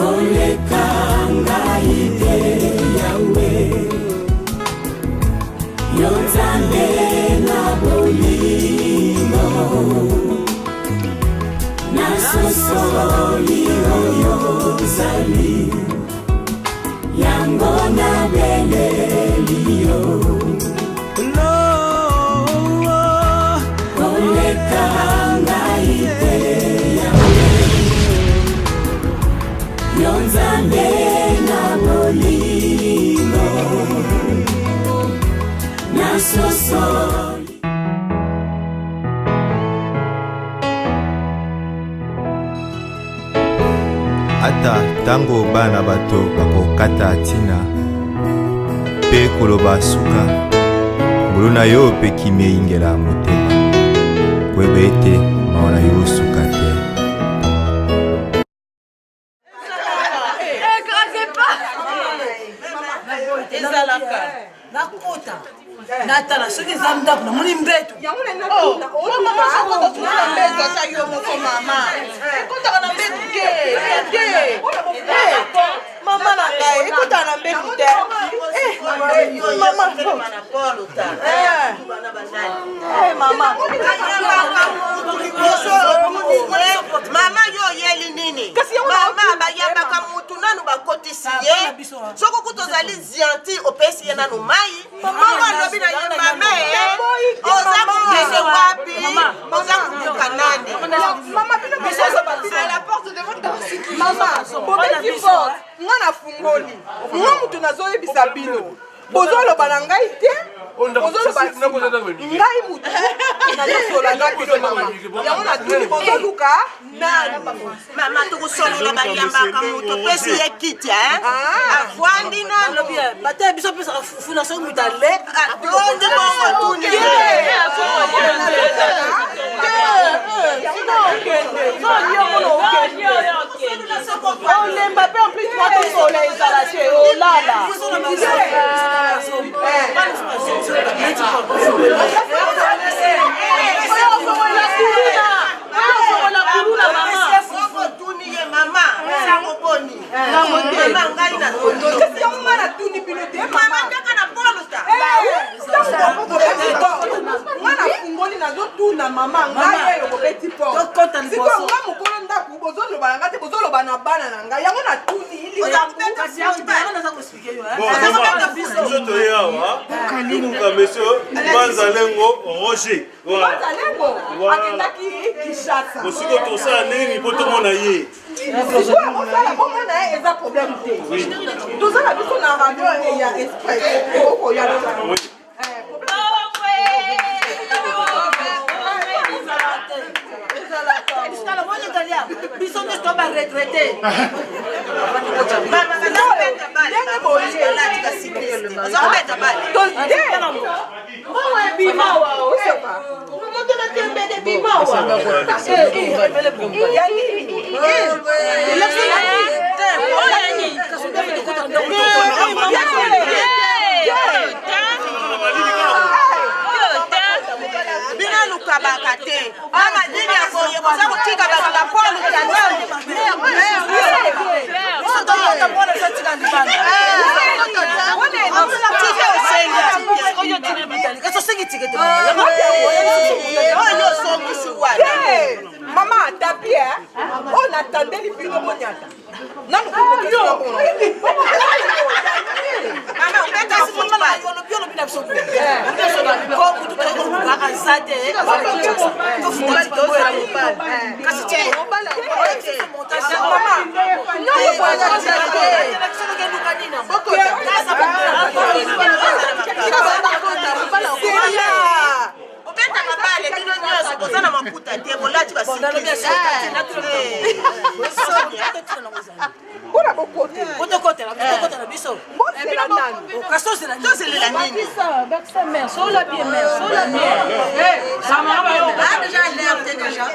koleka ngai te yawe yo nzambe na bolingo nasosoli oyo ozali yango nabeleli yo koleka ngai te yawe yo nzambe na bolingo nasosoli. Ata tango bana bato bakokata tina pe koloba suka muluna yo pe kimie ingela motema kwebe ete maona yo suka te. Natala soki zamdaku na muni mbetu mama ekotaka na mbetu te mama na ngai ekotaka na mbetu te mama yo yeli nini mama bayambaka mutu nanu bakotisi ye soko kutozali zianti opesi ye nanu mai mama alobi na ye mame oza kokende wapi oza kobuka nani nga na fungoli nga mutu nazoyebisa bino bozoloba na ngai te bozoloba ngai mutu nazosolanga bino mama yango natuni bozoluka nani mama tokusolola bayambaka mutu opesi ye kiti avwandi nano bate biso pesaka funa soki mutu ale atondi bongo tuni olemba pe en plus mwatosola ezala te olala mwana fungoli nazotuna mama ngai eyo kobeti posikoyo nga mokolo ndaku bozoloba na ngai te bozoloba na bana na ngai yango natuni biso toye awa toluka monsieur Banzalengo Roger Banzalengo akendaki Kinshasa mosiko tosala ndenge po tomona ye osala bomona ye eza problème te tozala biso na radio ya esprit okoya biso nde toba retraité kabaka te mama dini akoye boza kotika bato na polu tanzania mama atapi o natandeli bino monyata nanu obeta mabale bino nyonso boza na maputa te bolati Kuna bokote. Bokote na biso. Mbosela nani? Okasoze tozelela nini? Bakisa mère, sola bien mère, sola bien. Sama ba yo. Ah déjà l'air déjà.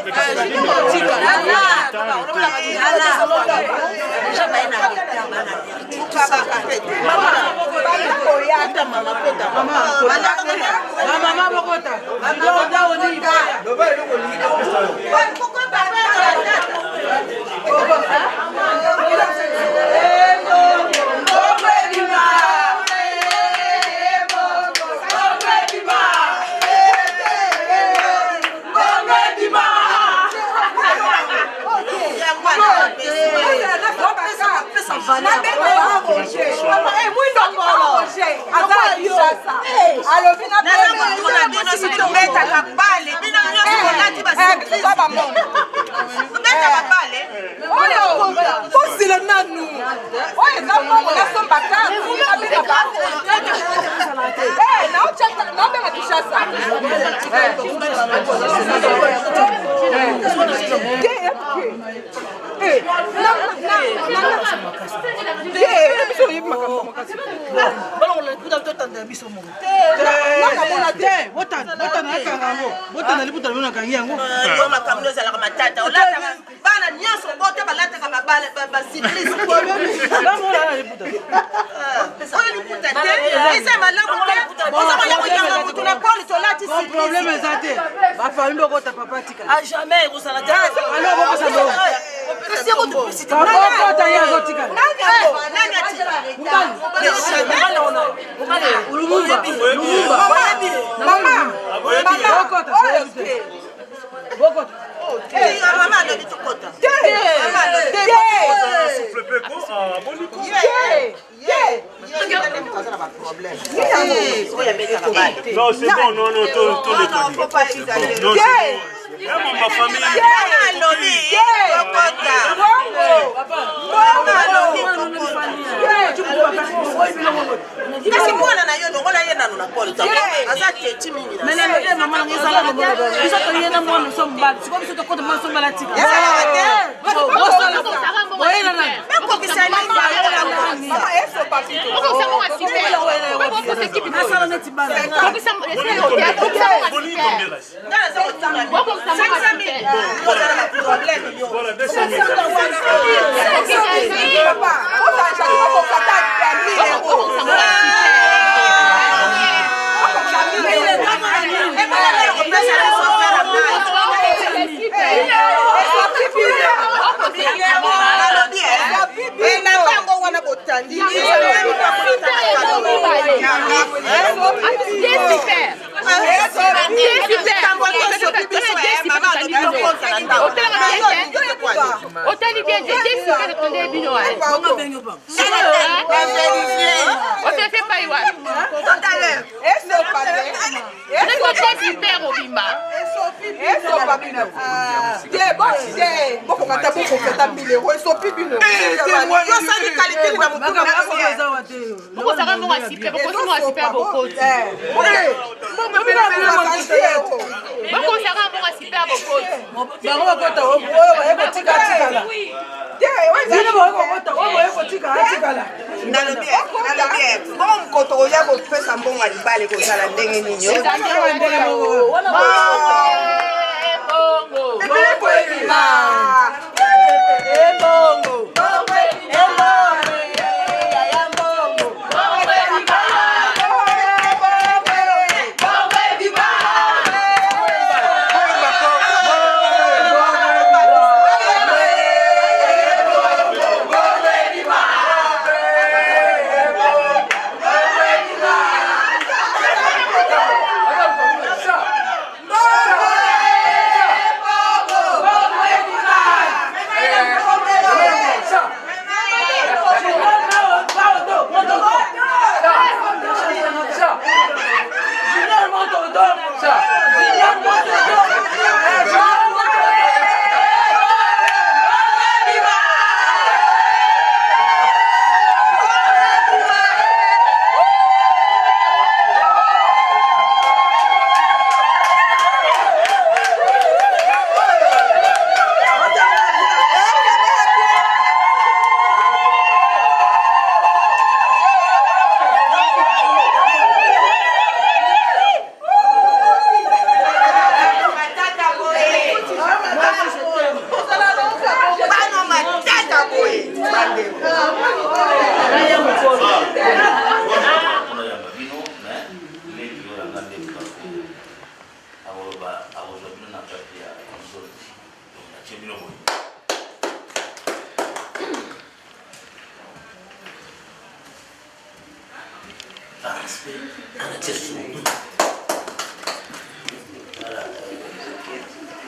Non, c'est bon, non, tout les temps. Non, ma famille.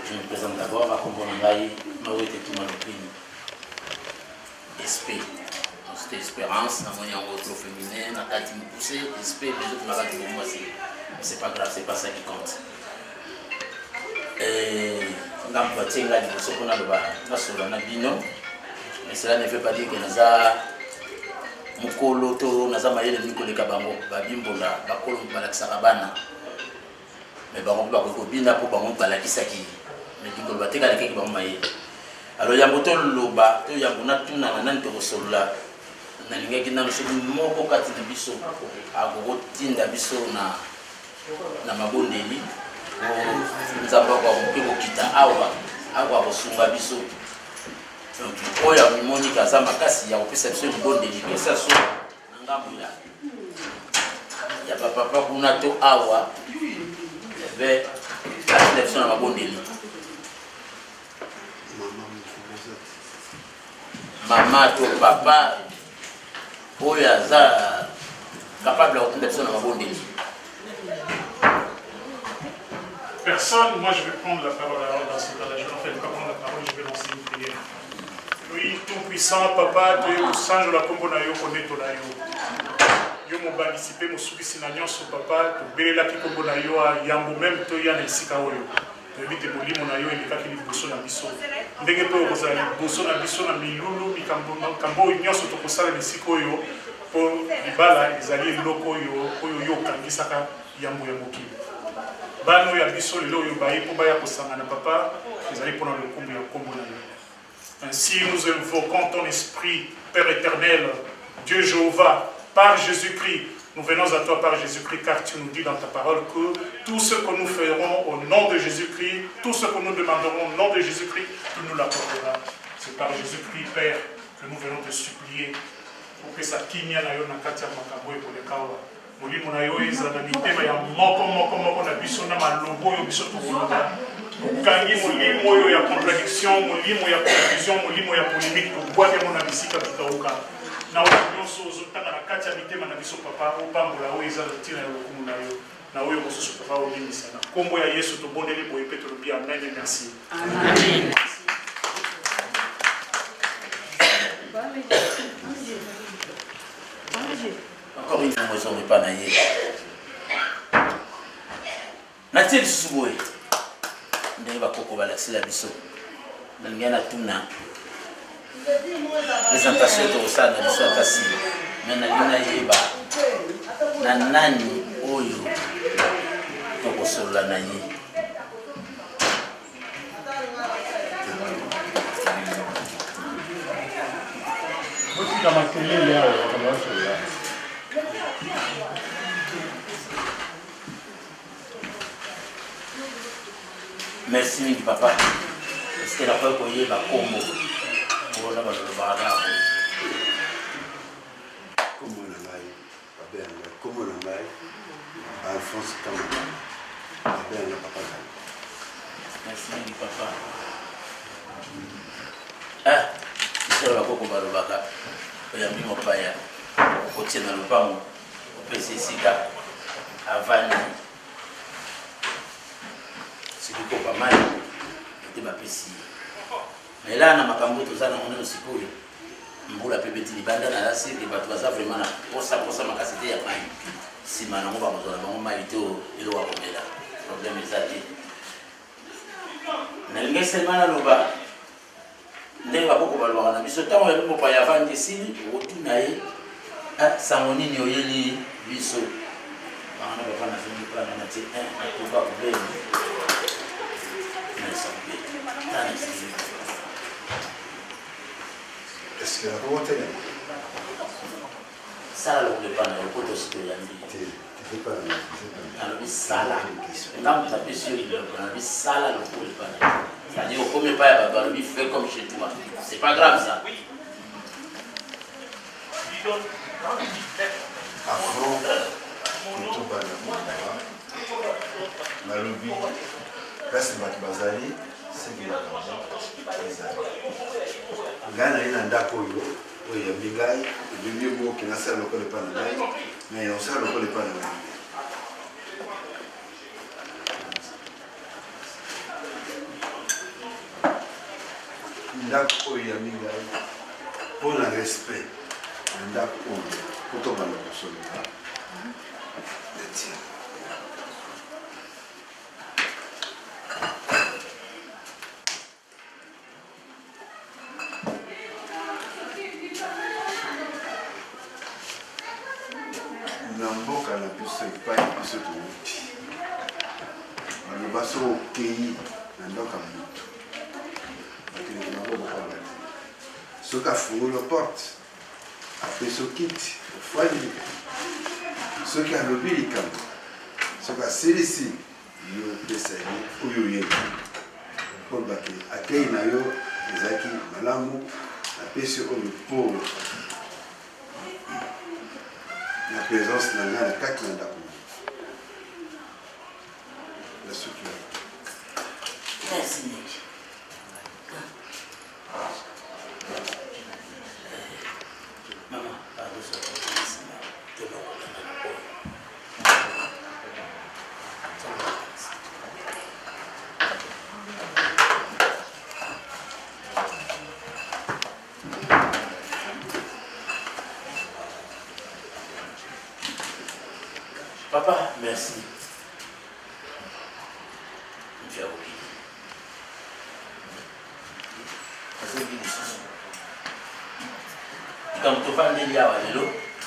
Je me présente d'abord à Kombo Ngai, Mawete Tumanopini, SP, petite espérance, on est en trop féminin, on a me pousser, espère les autres malades pour moi, c'est pas grave, c'est pas ça qui compte. Et on a un petit peu de choses qu'on a le bino, mais cela ne veut pas dire que nous avons mukolo to naza mayele mikolo kabango babimbola bakolo balakisaka bana mais bango bakoko bina po bango balakisaki mais dikolo batekalaki bango mayele alors yango toloba to yango natuna na nani tokosolola nalingaki nano soki moko kati na biso akokotinda biso na mabondeli nzambe akokoki kokita awa akosunga biso donc oyo amimoni kaza makasi ya kopesa biso libondeli pesa so na ngambo ya bapapa kuna to awa ebe atinda biso na mabondeli mama to papa oyo aza capable ya kotinda biso na mabondeli. Personne, moi je vais prendre la parole alors dans ce cas-là, je vais en fait pas prendre la parole, je vais lancer une prière. Oui, tout-puissant, papa, tu es au sang de la combo na yo, connaît ton yo. Yo mo participer, mo soukisi na nyonso papa, to belela ki combo na yo a yango même to ya na isika oyo. To éviter molimo na yo elekaki liboso na biso. Ndenge pe okozala liboso na biso na milulu, mikambo nyonso tokosala na isika oyo, po libala ezali eloko oyo yo kangisaka yango ya mokili. Bano ya biso lelo yo bayi po baya kosangana papa, ezali pona lokumu ya kombo na yo. Ainsi nous invoquons ton esprit, Père éternel, Dieu Jéhovah, par Jésus-Christ. Nous venons à toi par Jésus-Christ car tu nous dis dans ta parole que tout ce que nous ferons au nom de Jésus-Christ, tout ce que nous demanderons au nom de Jésus-Christ, tu nous l'accorderas. C'est par Jésus-Christ, Père, que nous venons te supplier pour que ça kinya na yo na katia makabwe pour le kawa. Molimo na yo ezala mitema ya moko na biso na malobo yo biso tukoloba. Kangi molimo oyo ya contradiction, molimo ya confusion, molimo ya polémique, tobwate mo na bisika tutauka. Na oyo nyonso ozotanga na kati ya mitema na biso papa, opambola oyo eza lotina ya lokumu na yo. Na oyo mosusu papa olimisa na kombo ya Yesu tobondeli boye pe tolobi amen et merci. Amen. Encore une fois, je ne vais pas naïe. Natil Souboy. Ndenge bakoko balakisela biso ndenge na tuna présentation tokosala na biso akasi me nalingi nayeba na nani oyo tokosolola na ye otika makelele awa bakabasolola. Merci mingi papa. Parce que la fois qu'on y est, bah combo. Pour la le barada. Comment on a eu, comment on a eu, Alphonse Kamara, bien le papa. Merci mingi papa. Ah, c'est la fois qu'on va le barada. Il y a mis mon père. On tient dans le pan. On peut s'essayer avant. C'est pas mal, c'était ma pessie. Mais là, on a makambo tout ça, on est aussi cool. On a petit libanda na la série, bah tu vas ça vraiment pour ça ma cassette ya pas. Si maintenant on va manger on m'a été au elo wa komela. Problème ezali. Na ngese mana loba. Ndenge bakoko balwa na biso tango ya mpo ya vandi sili, otuna ye. Ah, samoni ni oyeli biso. Bana ba na fini pa na ti un pas problème. Est-ce que la volonté est ça le pas le côté tu pas sala là on tape sur le sala le pas c'est-à-dire au premier pas il fait comme chez toi c'est pas grave ça avant tout Malobi place Bazali c'est bien Gana ina ndako yo oyo bigai ebimi mo kinasa lokole pana nai mais on sala lokole pana nai ndako oyo bigai pour le respect ndako oyo kotobanda kosolola na mboka na biso epai biso touti baloba so okei na ndoka motu bakendeki nango bokabali soki afungoli porte apesi okiti ofandi soki alobi likambo soki asilisi yo opesa ye oyo oyeba mpo bake akei na yo ezalaki malamu apesi oyo mpo la présence de la kaki na ndako la structure. Merci Nick. Maman, pardon, ça va. Papa, merci. Tu as oublié. Quand tu vas aller là,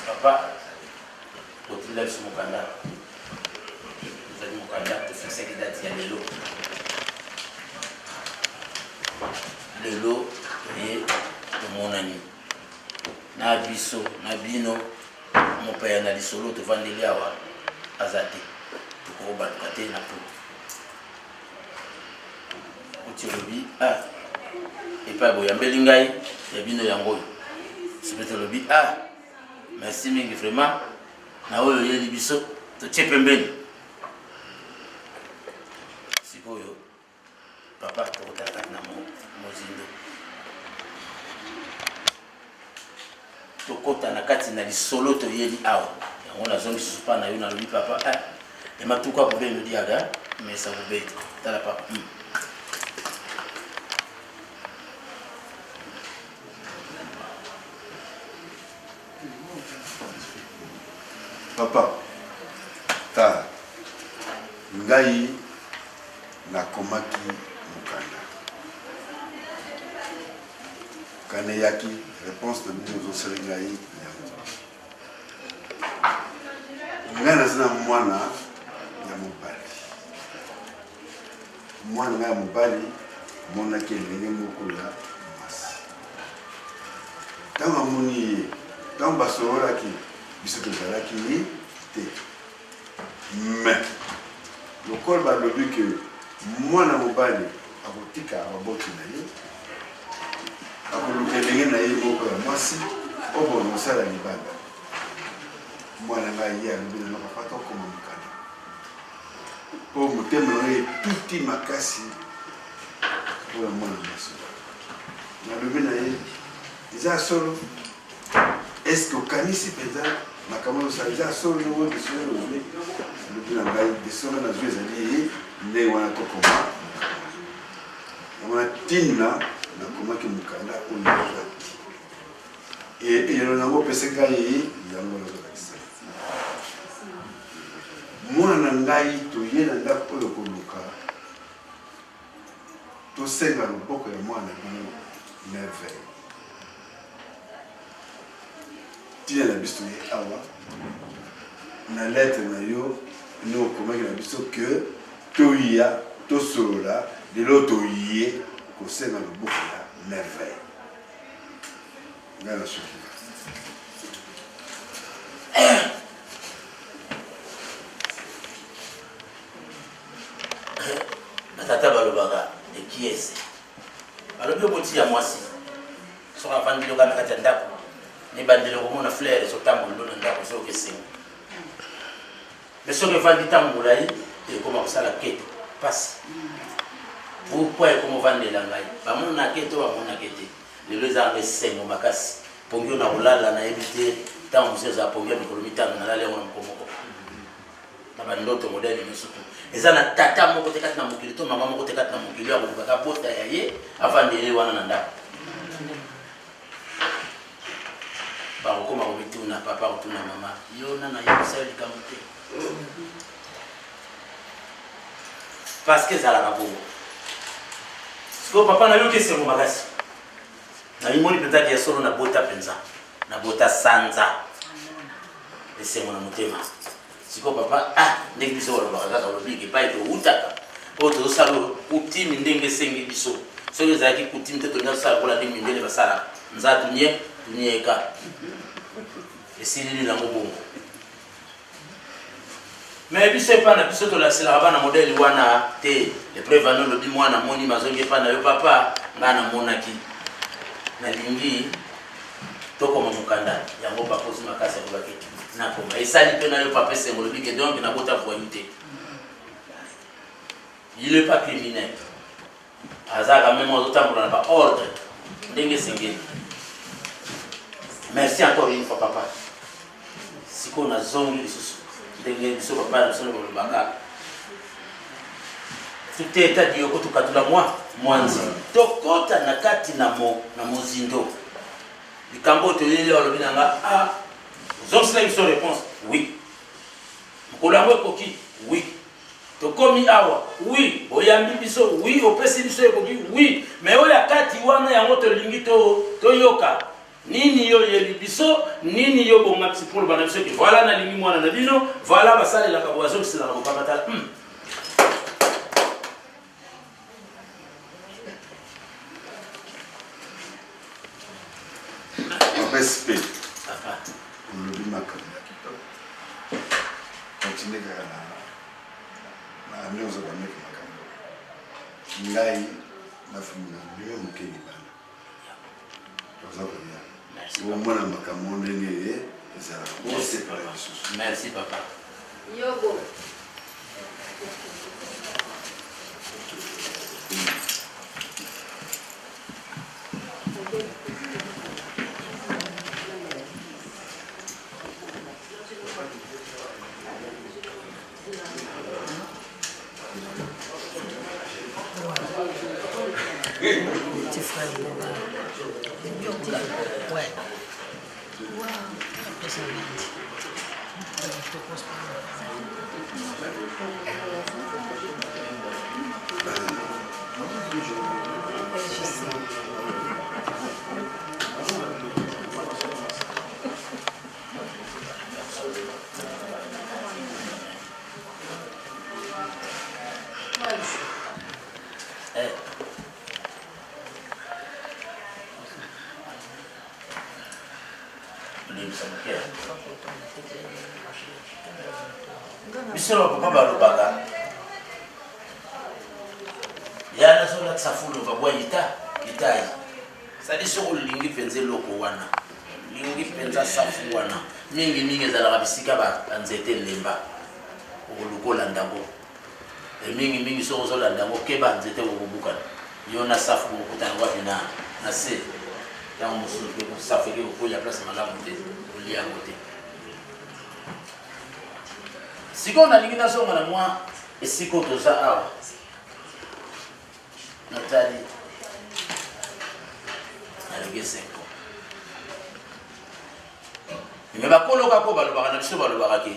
papa, quand tu lèves sur mon canard, tu as dit mon canard, tu fais 5 dates, il y a de l'eau. De l'eau et de mon ami. Nabiso, Nabino, mon père n'a dit solo, tu vas aller là. Azate pour battre na peau. Utilobi ah et pas boyambeli ngai ya bino yango. Sibetolobi ah merci mingi vraiment na oyo yeli biso to chepembeni. Sikoyo papa to kotaka na mozindo. To kota na kati na lisolo to yeli awa. On a zone qui se passe, on a lui papa. Et ma tout quoi pour me dire, mais ça vous bête. T'as la papa. Papa, ta ngai na komaki mukanda. Kaneyaki réponse de nous au ngai. Ngai nazina mwana ya mobali. Mwana ngai ya mobali monaki elenge moko ya mwasi. Ntango amoni ye, ntango basololaki biso tozalaki ye te. Mais lokolo balobi ke mwana mobali akotika ababoti na ye, akoluka elenge na ye moko ya mwasi oyo mosala libanda. Mwana ngai ye alobi na papa tokoma mokanda mpo motema na ye tuti makasi oyo mwana mwasi nalobi na ye eza solo eske okanisi mpenza makambo osala eza solo oyo desolo olobi alobi na ngai desolo nazwi ezali ye nde wana tokoma yango na ntina nakomaki mokanda oyo eyelo nango opesa ngai yango nazolakisa mwana ngai toye na ndako oyo koluka tosenga loboko ya mwana yango merveille tina na biso ye awa na lettre na yo no okomaki na biso ke toya tosolola lelo toye kosenga loboko ya merveille ngai na soki tata balobaka ekiese balobi okoti ya mwasi soki afandi loka na kati ya ndako nibandeli komona fleur ezotambola ndo na ndako soki esenga me soki efandi ntango molai ekoma kosala kete pasi pourkui ekoma ovandela ngai bamona kete o bamona kete lelo ezanga esengo makasi pongi na kolala nayebi te ntango mosu ezala pongi ya mikolo mitano nalali yango na mokomoko na bandoto modele misutu eza na tata moko te kati na mokili to mama moko te kati na mokili akolukaka bota ya ye afandeli wana na ndako bakokoma kobituna papa kotuna mama yo nana yebisa likambo te parce que ezalaka bongo siko papa na yo kesengo makasi na mimoni mpenza ya solo na bota mpenza na bota sanza esengo na motema siko papa ndenge biso balobaka kaka olobiki epai toutaka oyo tozosala kutimi ndenge esengi biso soki ezalaki kutimi te tolinga tosala kola ndenge mindele basalaka nza tunieka esilili nango bongo mais biso epa na biso tolaselaka bana modele wana te eprevano olobi mwana moni mazongi epa na yo papa ngai namonaki nalingi tokoma mokanda yango papa osi makasi akobaki nakoma esali mpe na yo papa esengo lobike donc nabota voyu te il est pas criminel azaka meme azotambola na baordre ndenge esengeli merci encore une fois papa sikoyo nazongi lisusu ndenge biso papa na biso balobaka tute etadi yoko tukatula mwanzi tokota na kati na mozindo likambo toyeli balobi nanga ozongisela biso réponse oui mokolo yango ekoki oui tokomi awa oui oyambi biso oui opesi biso ekoki oui mais oyo ya kati wana yango tolingi toyoka nini yo yeli biso nini yo bongakisi pour bana biso ki voilà nalingi mwana na bino voilà basalelaka bazongiselaka bopapatala respect olobi makambo ya kitoko continue kaka na nyonso bameki makambo ngai nafumi na ndenge mokeli bana toza kolia omona makambo ndenge ezalaka osepala lisusu merci papa yogo Petit frère, ouais. Wow. biso papa balobaka yana zolakisa fulu babwa itayi sadi soko lingi mpenza eloko wana lingi mpenza safu wana mingi ezalaka bisika banzete lemba okolukolanda ngo mingi soko ozolanda ngo keba nzete okobukana yo na safu okutana wapi na se yango mosusu mpe safu eke kokoya place malamu te oliyango te sikoyo nalingi nazonga na mwa esiko toza awa natali nalingi esengo me bakoloka ko balobaka na biso balobaka ke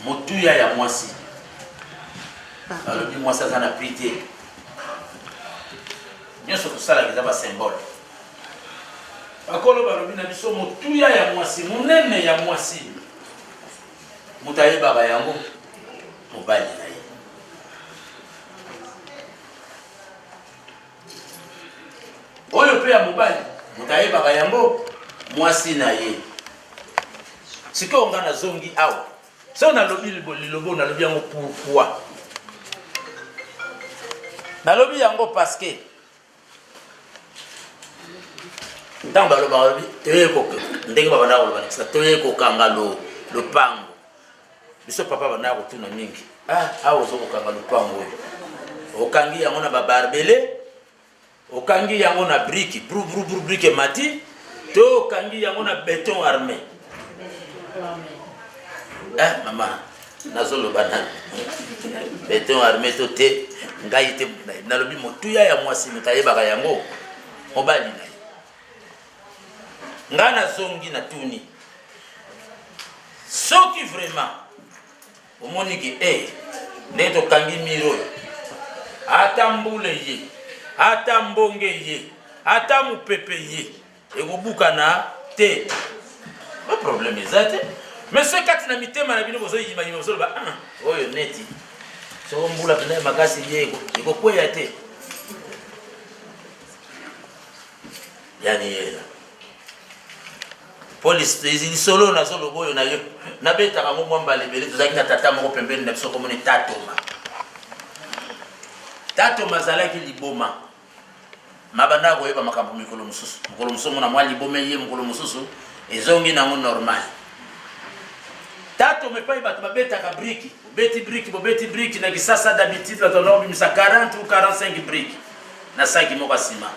motuya ya mwasi balobi mwasi aza na pri te nyonso tosalaka eza basymbole bakolo balobi na biso motuya ya mwasi monene ya mwasi moto ayebaka yango mobali na ye oyo mpe ya mobali moto ayebaka yango mwasi na ye sikoyo nga nazongi awa so nalobi lilobo nalobi yango pourquoi nalobi yango parce que ntango balobaka lobi toyekoka ndenge babanda koloba nakisa toyekokanga lopango biso papa banda kotuna mingi awa ozokokanga lopango oyo okangi yango na babarbele okangi yango na briki brike mati to okangi yango na béton armé mama nazoloba na béton armé to te ngai te nalobi motuya ya mwasi moto ayebaka yango mobali na ye ngana zongi na tuni soki vraiment omoni ke nde tokangi miro ata mbule ye ata mbonge ye ata mupepe ye ekobukana te ba problème eza te mais soki kati na mitema na bino bozoyima bozoloba oyo neti soko mbula pena makasi ye ekokweya te yani yela police lisolo na solo boyo na yo na beta ka ngomba mbalebele tozaki na tata moko pembeni na biso komone tatoma zalaki liboma mabanda ko yeba makambo mikolo mususu mona mwa liboma ye mukolo mususu ezongi nango normal tatoma epai bato babeta ka briki bobeti briki na kisasa d'habitude la tonobi misa 40 ou 45 briki na saki moko sima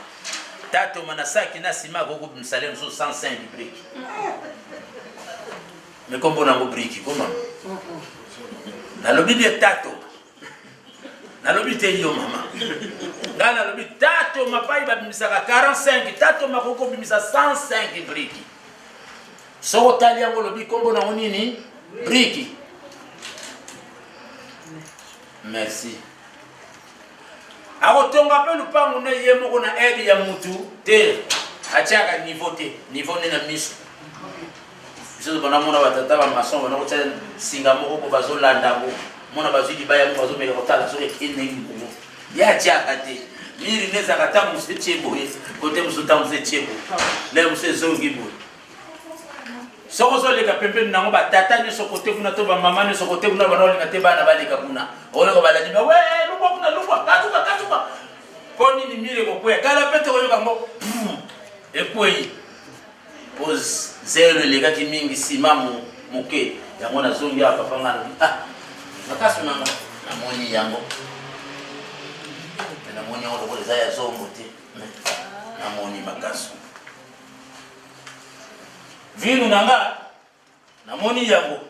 tatoma na saki na sima ko kumsale mususu 105 briki me kombo nango briki comment nalobi de tato nalobi te yo mama ngana nalobi tato mapai babimisaka 45 tato makoko bimisa 105 briki soko tali yango lobi kombo nango nini briki merci akotonga pe lupango na ye moko na aide ya mutu te atiaka niveau te niveau ne na miso biso bana mona batata ba mason bana kotsa singa moko ko bazolanda ngo mona bazidi baya mo bazomeka kotala so ekene ngo ya atiaka te miri neza kata musechebo kote musuta musechebo le musezongi bo soko so leka pembeni nango batata ni sokote kuna to ba mama ni sokote kuna bana olinga te bana baleka kuna oleko baladi ba we lubwa kuna lubwa katuka poni ni mire ko kwe kala pete ko yoka ngo ekwei pose zero leka ki mingi simamu muke yango na zongi apa pangana nakasu nanga na moni yango na moni yango ko za ya zongo te na moni makasu vinu nanga na moni yango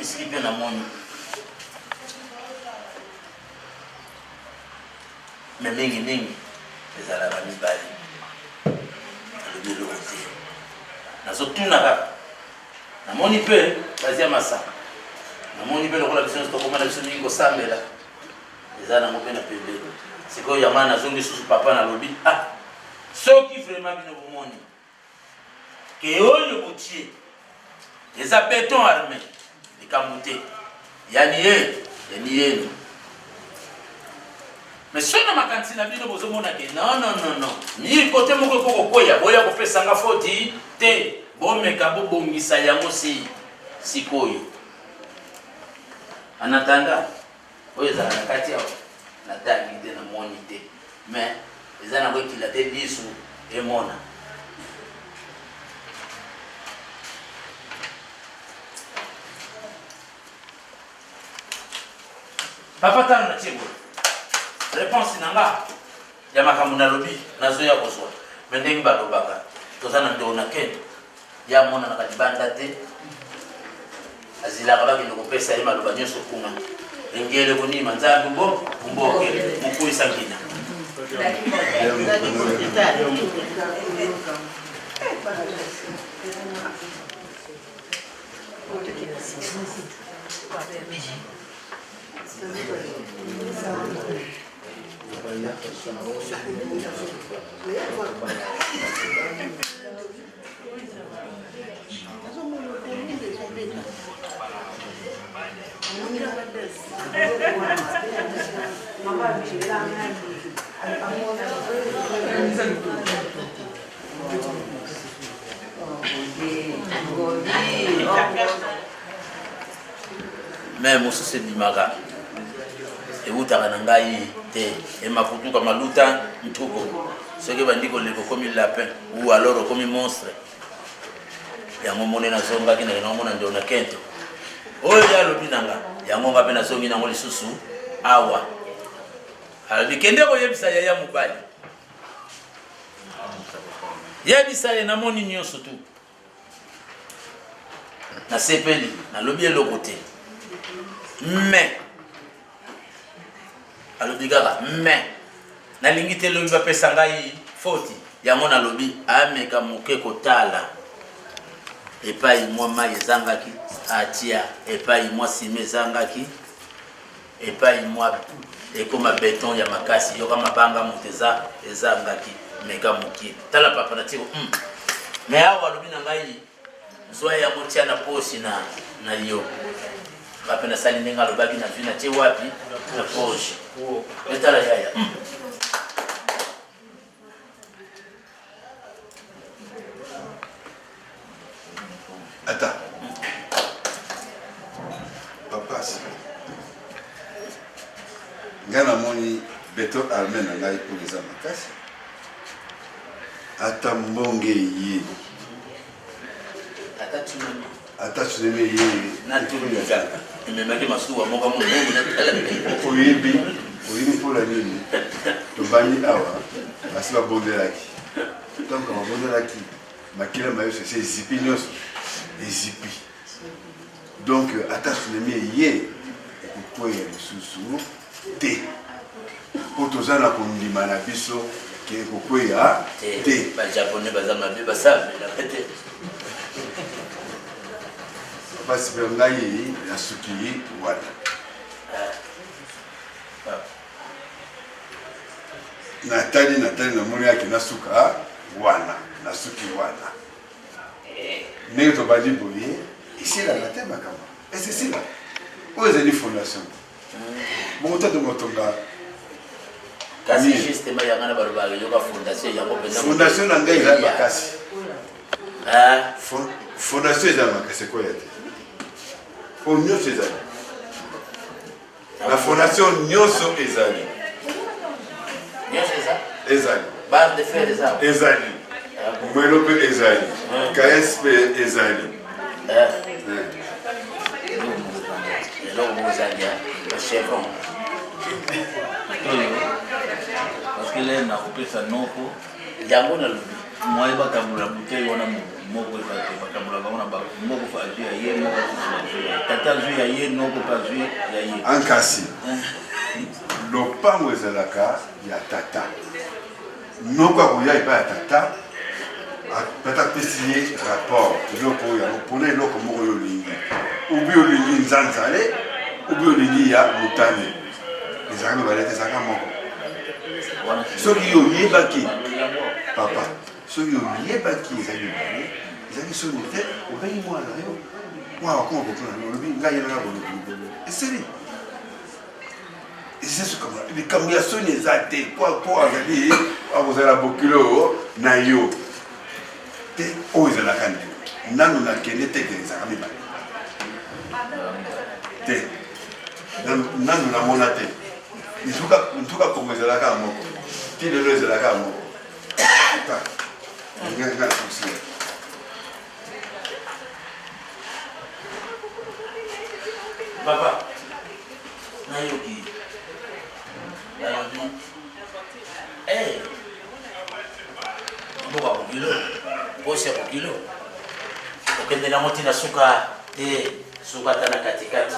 usikipe na moni me mingi ezala ba mibali alobelo te nazo tunaka na moni pe bazia masa na moni pe lokola biso to komana biso ningo sambela ezala ngo pe na pembe siko ya mana zongi susu papa na lobi soki vraiment bino bomoni ke oyo botie eza béton armé likamute yani yenu mais sona makanti na bino bozomona ke non mi kote moko koko koya boya ko pesanga foti te bomeka bobongisa yango sikoyo anatanda oyo za na kati yao na tangi te na moni te mais ezana ko kila te bisu emona papa tano na tiego réponse nanga ya makambo na lobi nazo ya kozwa mendengi balobaka tozana ndo na kendo ya mona na kadibanda te azilaka baki lokopesa ye maloba nyonso kunga engele konima nzambi mboke mukuisa ngina mais mosusu ebimaka ewutaka na ngai te emaputuka maluta ntuko soki bandi koleka okomi lapin ou alors okomi monstre yango mone nazongaki naomona ndio na kento oyo yalobi nanga yango nga mpe nazongi nango lisusu awa alobi kende koyebisa yaya mobali yebisa ye namoni nyonso tu nasepeli nalobi eloko te mais alobi kaka mais nalingi te lobi bapesa ngai foti yango na lobi ameka moke kotala epai mwa mai ezangaki atia epai mwa sime ezangaki epai mwa ekoma beton ya makasi yoka mabanga muteza ezangaki meka moke tala papa na tiko mais awa lobi na ngai zwa ya motia na posi na yo papa na sali ndenge alobaki na vi na tie wapi na posi etala yaya Attends. Papa, ngana moni beto almen na ngai pour les amakasi. Ata mbonge ye. Ata tsunami ye. Na tunu ya. Nimemaki masuwa moka mungu na tala. Oyibi pour la nini. Tobani awa. Basiba bondelaki. Donc on bondelaki. Makila mayo c'est zipi nyos. Ezipi. Donc ata tsunami ye. Ekukwe ya susu te. Potozana kondima na biso ke ekukwe ya te. Ba japonais bazama be basabe la pete. Parce que ngai ya suki wana. Natali na moni yake na suka wana na suki wana. Mais to badi boye ici la tema kama. Est-ce c'est là? Où est la fondation? Bon temps de motonga. Kasi justement ya ngana barubage yoka fondation ya kopenda. Fondation na ngai za makasi. Fondation za makasi ko yate. Onyo César. La fondation Nyoso Ezali. Nyoso Ezali. Barre de fer Ezali. Ezali. Mwelope Ezali. KSP Ezali. Donc vous allez le chevron. Parce que là, on a coupé sa noko. Yango na lobi. Moi, il va kamula bouteille, on a moko kamula kamuna ba moko fa jui ya ye moko fa tata jui ya ye noko pa jui ya ye. Ankasi. Lopango ezalaka ya tata. Noko akoya epa ya tata. Pata pesiye rapport. Loko ya opone loko moko yo lingi. Ubi olingi nzanzale, ubi olingi ya mutane. Ezaka balete ezaka moko. Soki yo yebaki papa, soki yo yebaki ezali bale, ezali soni te, obengi mwana yo. Mwana wakoma kokona lobi ngai yena ngabo lobi. Eseli. C'est ce comme les cambiations des athées quoi azali akozala bokilo na yo te oza la kande nanu na kende te ezaka mibale te nanu na mona te ntuka kongo ezalaka moko ti lelo ezalaka moko nga susi Papa nayoki mboka kokilo posi ya kokilo okende nango ntina suka te suka ata na katikati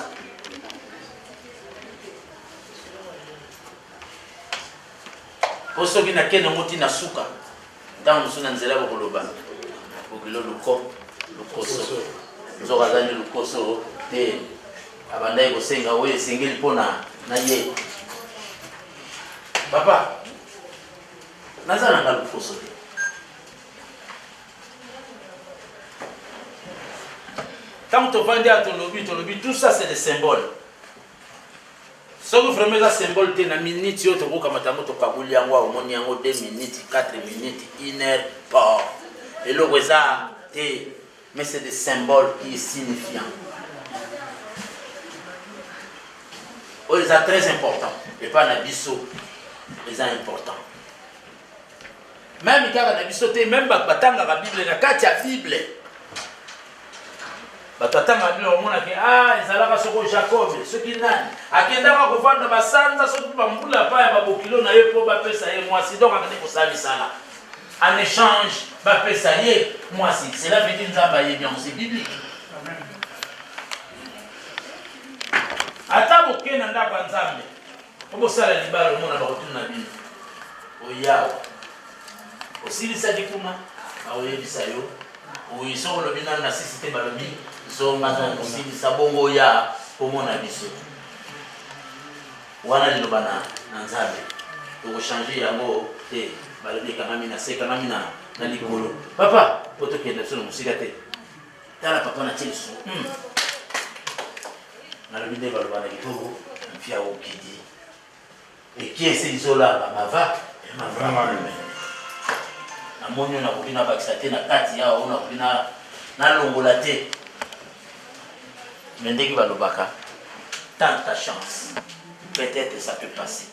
po soki nakende nango ntina suka ntango mosusu na nzela bakoloba kokilo lukoso nzoka azali lukoso te abandai kosenga oyo esengeli mpona na ye papa naza nanga lukoso te ntango tovandi ya tolobi tout ça c'est des symboles soki vraiment eza symbole te na minute oyo tokokamata yango tokabuli yango omoni yango 2 minutes 4 minutes 1 heure port eloko eza te mais c'est des symboles qui est signifiant oyo eza très important epa na biso eza important même kaka na biso te même bato batangaka bible na kati ya bible bato batangaka bible omonaki ezalaka soko jacob soki nani akendaka kovanda basanza soki bambula pa ya babokilo na ye mpo bapesa ye mwasi donc akende kosala misala en échange bapesa ye mwasi cela veut dire nzambe ayebi yango c'est biblique ata boke na ndako ya nzambe obosala libala omona bakotuna bino oyawa osilisa kuna aoyebisa yo oyi soko lobi nanu na sisi te balobi so maza osilisa bongo ya pomona biso wana liloba na nzambe tokochange yango te balobi ekangami na se ekangami na likolo papa po tokende biso na mosika te tala papa na tie lisusu nalobi nde baloba na kitoko mfia okidi ekiese izolamba mava namoni oyo nakoki nabakisa te na kati yawa oyo nakoki nalongola te me ndenge balobaka tant ta chance peut-être ça peut passer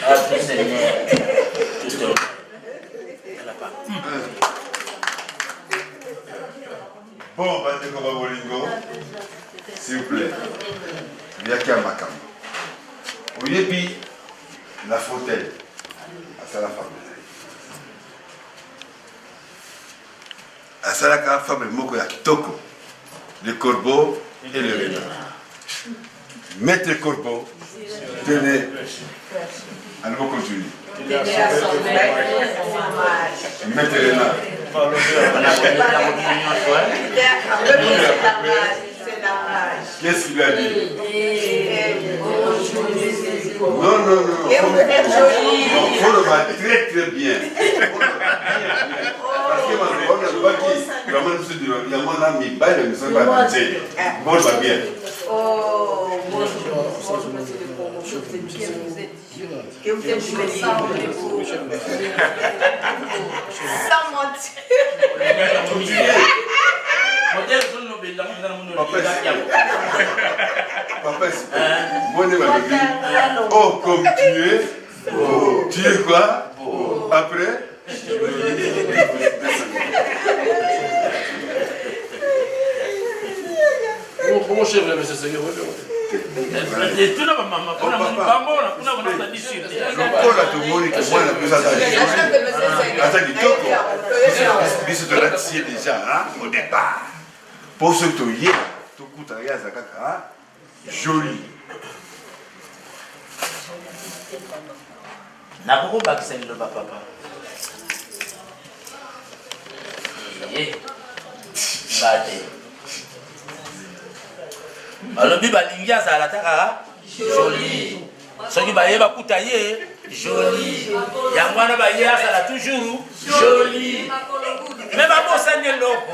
ah tout Seigneur tout te Bon, bandeko babolingo, s'il vous plaît, yaki ya makambo. Oyebi la fauteuil, asala femme. Asalaka femme moko ya kitoko, le corbeau et le renard. Maître corbeau, tenez, à nouveau continue. Maître renard. Qu'est-ce qu'il a dit? Non, non, non. On le va très très bien. Parce que on a le baki, vraiment nous sommes il y a mon ami, bah le monsieur va dire, bon va bien. Oh, bonjour. Que vous êtes jolis. Sans mentir. Papa, moi ne m'avais dit, oh comme tu es, tu es quoi? Après? Comment chef là, monsieur Seigneur? Tu n'as pas maman, on a mon bambon, on a dit déjà au départ. Pour ce que tu y es, tu coûtes rien à Zakaka, joli. N'a pas bakisa le papa. Bate. Alors biba lingia za la taka joli. Soki ba yeba kutaye joli. Yangwana ba yeba sala toujours joli. Mais ba bossa ne loko.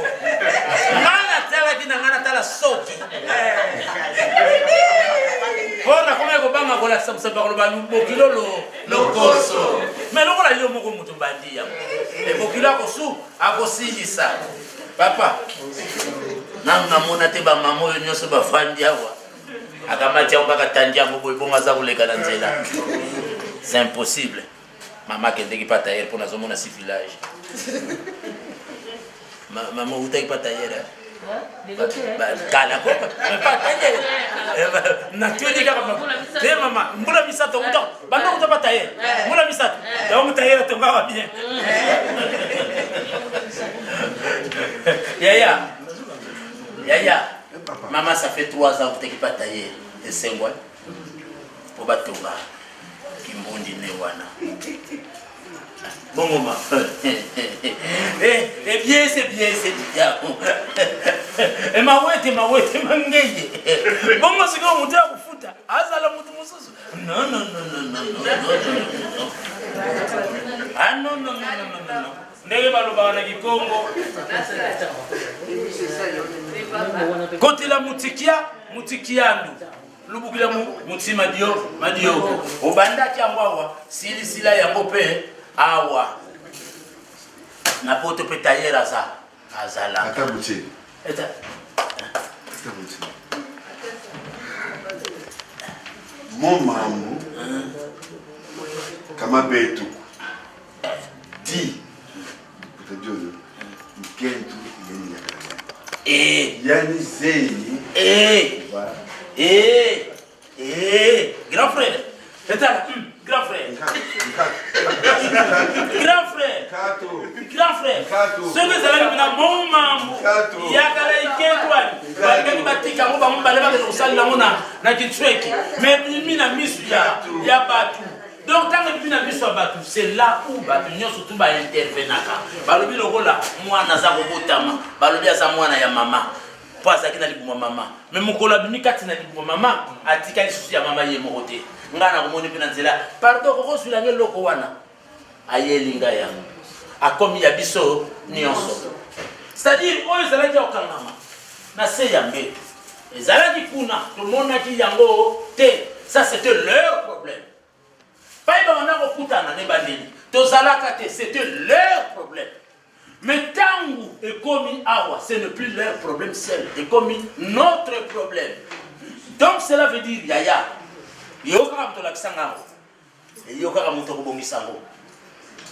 Ngana tala kina ngana tala soki. Ona kome ko banga ko la samsa ba ko ba mbokilo lo koso. Mais loko la yo moko mutu bandi ya. E bokilo ko su akosilisa. Papa, nanga mona te ba mamo yo nyoso ba fandi awa. Akamati amba katandia mbo bonga za kuleka na nzela. C'est impossible. Maman qui ndeki pas tailler pour nazo mona si village. Maman utaki pas tailler. Bah kala ko pas tailler. Na tueli ka papa. Te maman, mbula misato uto. Bando uto pas tailler. Mbula misato. Ya mu tailler to ngaba bien. Yaya, maman, ça fait 3 ans que tu n'es pas taillé. Et c'est quoi? Pour battre ton gars. Qui m'ont dit Newana. Bon moment. Eh bien, c'est bien. Et ma ouette, ma ngeye. Bon, moi, c'est comme on dit à vous foutre. Azala moutoumoussous. Non. Ah non. Ndege baloba na Kikongo. Côté la mutikiandu. Lubukila mutima madio. Obanda kyangwawa silisila yango pe awa. Na poto pe tayera za azala. Atabuti. Mon maman kama betu. Di Yani Zeni. Grand frère. Grand frère. Ce que ça veut dire, mon maman. Il y a quelqu'un qui mais il y a pas tout. Donc, tant que tu as battu, c'est là où tu surtout intervenir. Balobi lokola moi naza robotama, balobi aza mwana ya mama. Pas ça qui n'a dit pour maman. Mais mon collègue ni kati n'a dit pour maman, a dit qu'il souci à maman yé moroté. Ngana komoni pinanzela. Pardon ko sur la ngelo loko wana. Ayelinga ya. A komi ya biso nyonso. C'est-à-dire oyo zala ki okangama. Na se yambe. Ezala ki kuna, tout le monde a dit yango te. Ça c'était leur problème. Pas on a kokutana ne bandeli. To zala kate, c'était leur problème. Mais tangu et commis awa, ce n'est plus leur problème seul, et commis notre problème. Donc cela veut dire yaya, yoka mto la kisanga, yoka mto kubongi sango.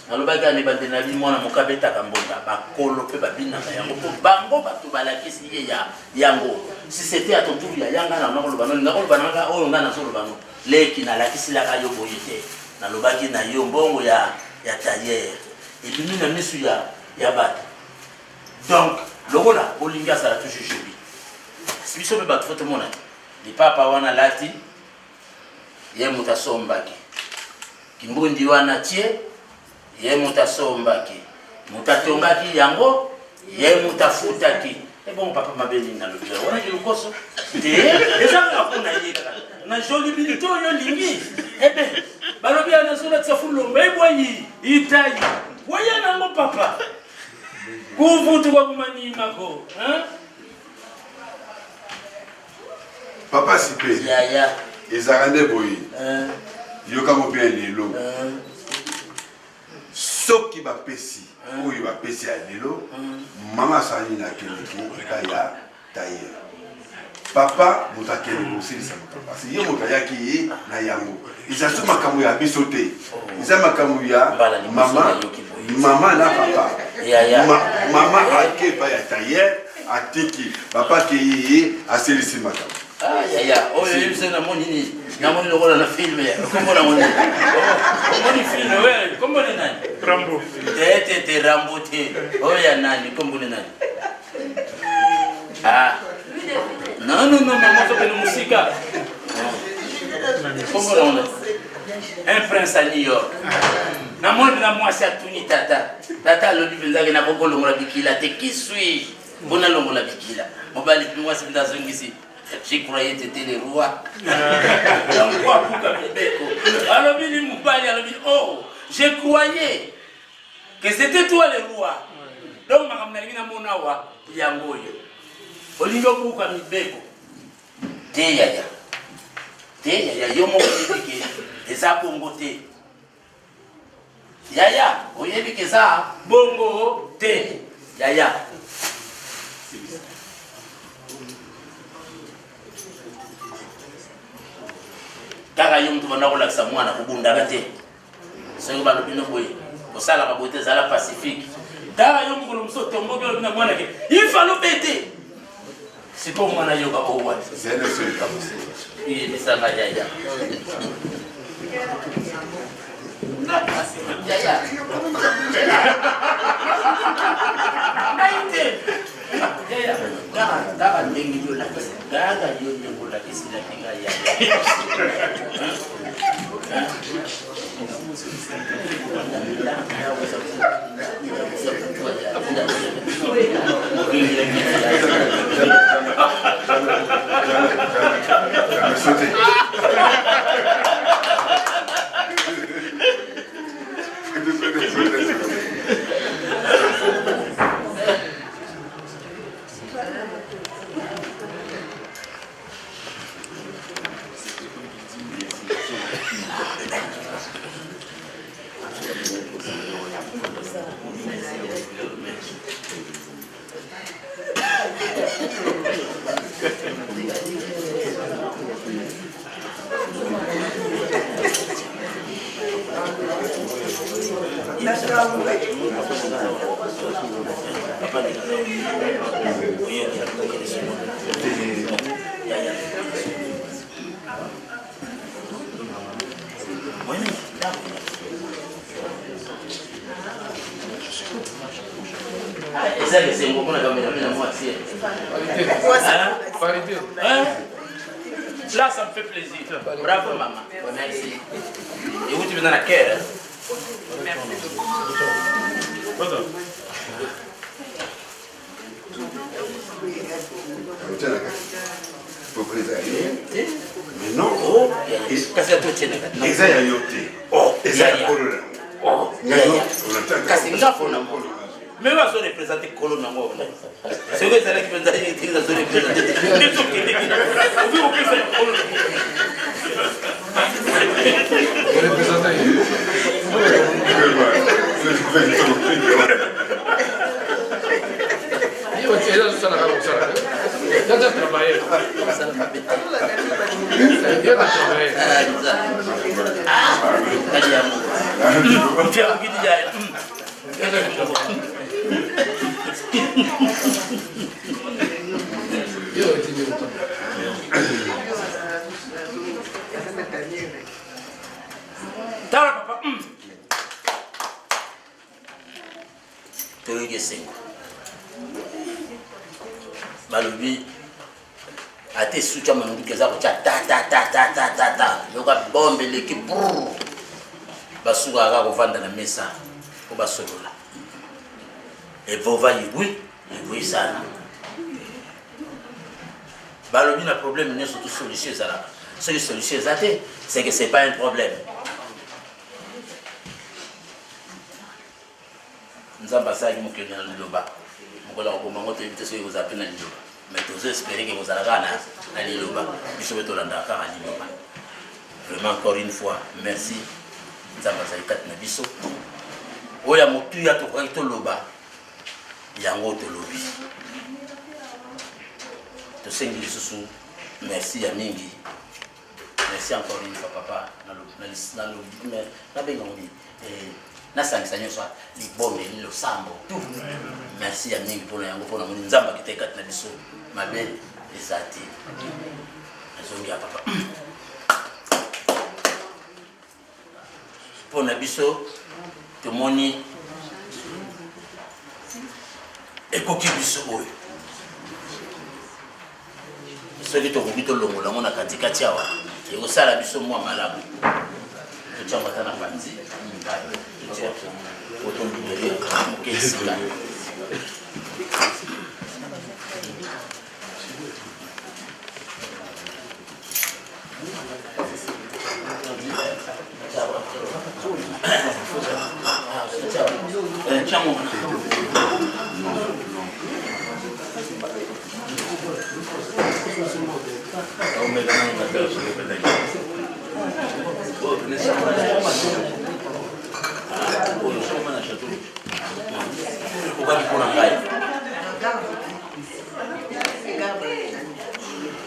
Nalobaga ne bande na vie mwana mokabeta kambonda, ba kolo pe ba bina na yango, bango ba to balakisi ye ya yango. Si c'était à ton tour ya yanga na ngolo bano, ngolo bananga oyo ngana solo bano. Leki na lakisi la kayo boyete. Nalobaki na yo mbongo ya tailleur. Et puis nous na misu ya. Donc, le rôle là, Olinga ça l'a touché chez lui. Si vous savez, votre monde, les papas wana lati, yé muta sombaki. Kimbundi wana tie, yé muta sombaki. Muta tongaki yango, yé muta futaki. Et bon, papa m'a béni dans le bureau. On a dit le cosso. Et ça, on a dit, on a joli minute, on a lingi. Eh bien, balobi a na sola tsafulo, mais voyez, itaï. Voyez, non, papa. Hein? Papa Sipé, ils arrêtent boy. Yoka bien l'élo. Sauf qui va péci, ou il va péci à l'élo, maman s'en a quelqu'un, tailleur. Papa, vous avez quelqu'un aussi, parce que vous avez qui na yango. Ils ont tout makamouya bisoté. Ils ont makamouya maman na papa. Maman a qui pas ya tailleur, a tiki. Papa qui a celle-ci makam. Ah yaya, oh c'est na moni na moni le rôle na film. Comment na moni? Comment film ouais, comment le nani? Rambo. T'es Rambo t'es. Oh ya nani, comment le nani? Ah. Non, maman, faut que nous musique. Comment on un prince à New York. Na moi c'est Tuni Tata. Tata le livre là na boko longola bikila te qui suis. Bona longola bikila. Mobali puis moi c'est dans un ici. J'ai croyé t'étais le roi. Donc quoi pour Kabeko. Alors bili mobali alors bili oh, je croyais que c'était toi le roi. Donc ma kamna ngina mona wa yangoyo. Olingo buka mibeko. Te yaya yomo kike eza bongo te. Yaya oyebi ke za bongo te. Yaya. Kaka yo mtu bana kola kisa mwana kubundaka te. Soyo balo bino boye. Osala ka bote zala Pacifique. Kaka yo mtu kolomso tomboke bina mwana ke. Il fallait péter. C'est pour moi na yoga au wat. C'est le seul comme ça. Il est ça va yaya. Yaya. Naite. Yaya. Daga ndengi yo la. Daga yo ndengo la kisi la kinga yaya. Là, ça me fait plaisir. Bravo, maman. Merci. Et vous, tu viens dans la cœur. Merci. Mais non. Eza ya yote. Eza ya kolona. Kasi ngafo na mwana. Mais on va se représenter Kolo Nango. C'est vrai, c'est là qui peut dire que ça se représente. C'est ok. Vous pouvez faire Kolo. Papa. Toyoke sengo. Balobi ate sucha manduke za ko cha ta. Yoka bombe leki brrr. Basuka ga ko vanda na mesa ko basolola. Et vova yibui sana. Balobi na problème ne surtout solution ça là. Ce qui solution zate, c'est que c'est pas un problème. Nzamba sa yi mokene na liloba. Mokola ko mango te vite so vous appelle na liloba. Mais tous espérer que vous allez na liloba. Biso beto landa ka na liloba. Vraiment encore une fois, merci. Nzamba sa ikat na biso. Oya motu ya to ko to loba. Yango to lobi. To sengi lisusu. Merci ya mingi. Merci encore une fois papa. Na benga ngoni. Nasangisa nyoso libombe lilo sambo. Merci ya mingi pona yango pona moni nzamba kiteka na biso mabe ezati. Nazongi ya papa. Pona biso tomoni ekoki biso oyo. Soki tokoki tolongola ngo na katikati awa ekosala biso mwa malamu. Totyanga tana panzi.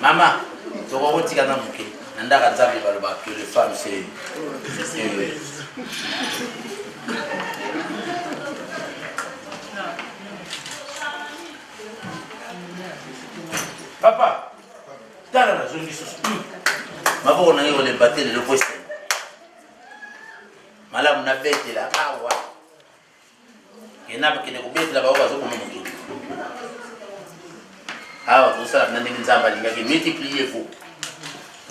Maman, tu vas retirer dans mon cœur. Nandaka Nzambe baloba que les femmes c'est Papa, dans la zone du sous. Ma bonne on a eu les batailles le poste. Madame na bête là, awa. Et n'a pas que les bêtes là-bas au comme mon tour. Ah, tout ça, n'a pas Nzamba linga qui multipliez-vous.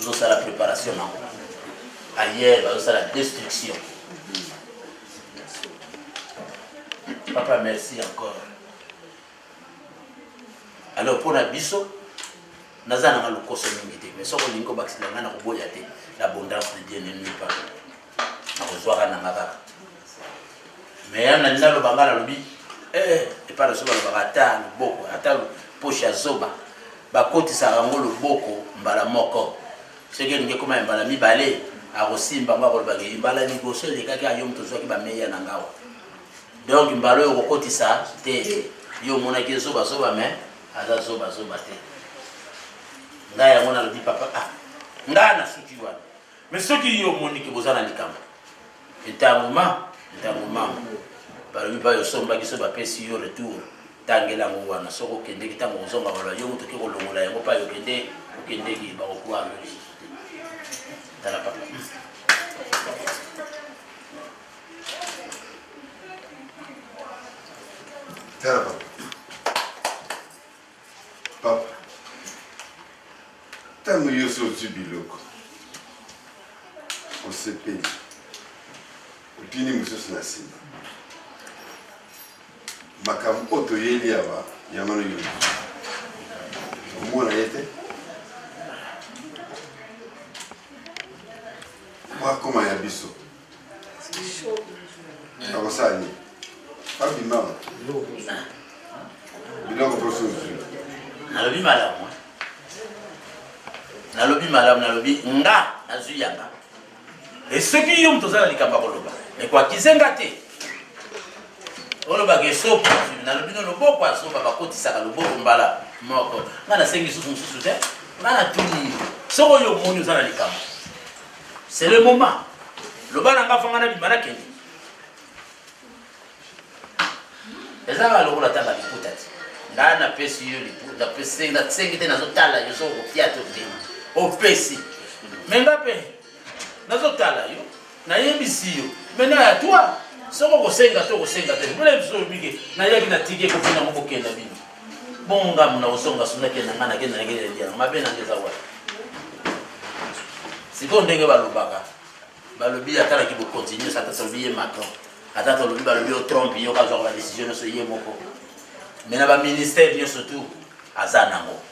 Tout ça la préparation. Ailleurs, tout ça la destruction. Papa, merci encore. Alors pour la biso, nazana nga lokoso mingi mais soko lingo bakisila nga na koboya te l'abondance de Dieu n'est nulle part. Na kozwaka na ngaka. Mais yana ndalo bangala lobi et pas le soba bakata boko ata poche ya zoba bakotisa rango loboko mbala moko. Ce que nous comme mbala mibale a rosimba ngako bagi mbala ni goso le kaka yo mto zwaki ba meya na ngawa. Donc mbalo yo kokotisa te yo mona ke zoba mais ada zoba te. Ngaya mona le dit papa ah ngana suki wana. Mais ce qui yo moni ke bozana likamba. Etanguma par lui ba yo somba ki soba pesi yo retour tangela ngo wana soko kende kitango zonga bala yo muto ke kolongola yango pa yo kende ki ba kokwa yo. Tala papa. Tala papa. Papa. ntango nyonso ozwi biloko osepeli otini mosusu na nsima makambo oyo toyeli awa yango no yo omona ye te mwakoma ya biso akosala nini abimama biloko mposo ozwi nalobi malamu nalobi malamu nalobi nga nazwi yanga esoki yo moto oza na likambo ya koloba ekwakizenga te olobaka esopo nalobi no loboko ya sopa bakotisaka loboko mbala moko nga nasengi susu mosusu te nga natuni soko oyo omoni oza na likambo c'est le moment loba na nga fanga na bima nakende ezaka lokola tanga liputa te nga napesi yo liputa nasengi te nazotala yo soko kopia te te opesi me nga mpe nazotala yo nayebisi yo mena ya twa soko kosenga to kosenga te mpona biso obike nayaki natiki ekofina moko kenda bino bonga muna osonga suna kenda nga nakenda nakeleliana mabe nange eza wa sikoyo ndenge balobaka balobi atalaki bocontinue ata tolobi ye Macron ata tolobi balobi o Trump yo kazwaka badesizio nyonso ye moko me na baministère nyonso tu aza nango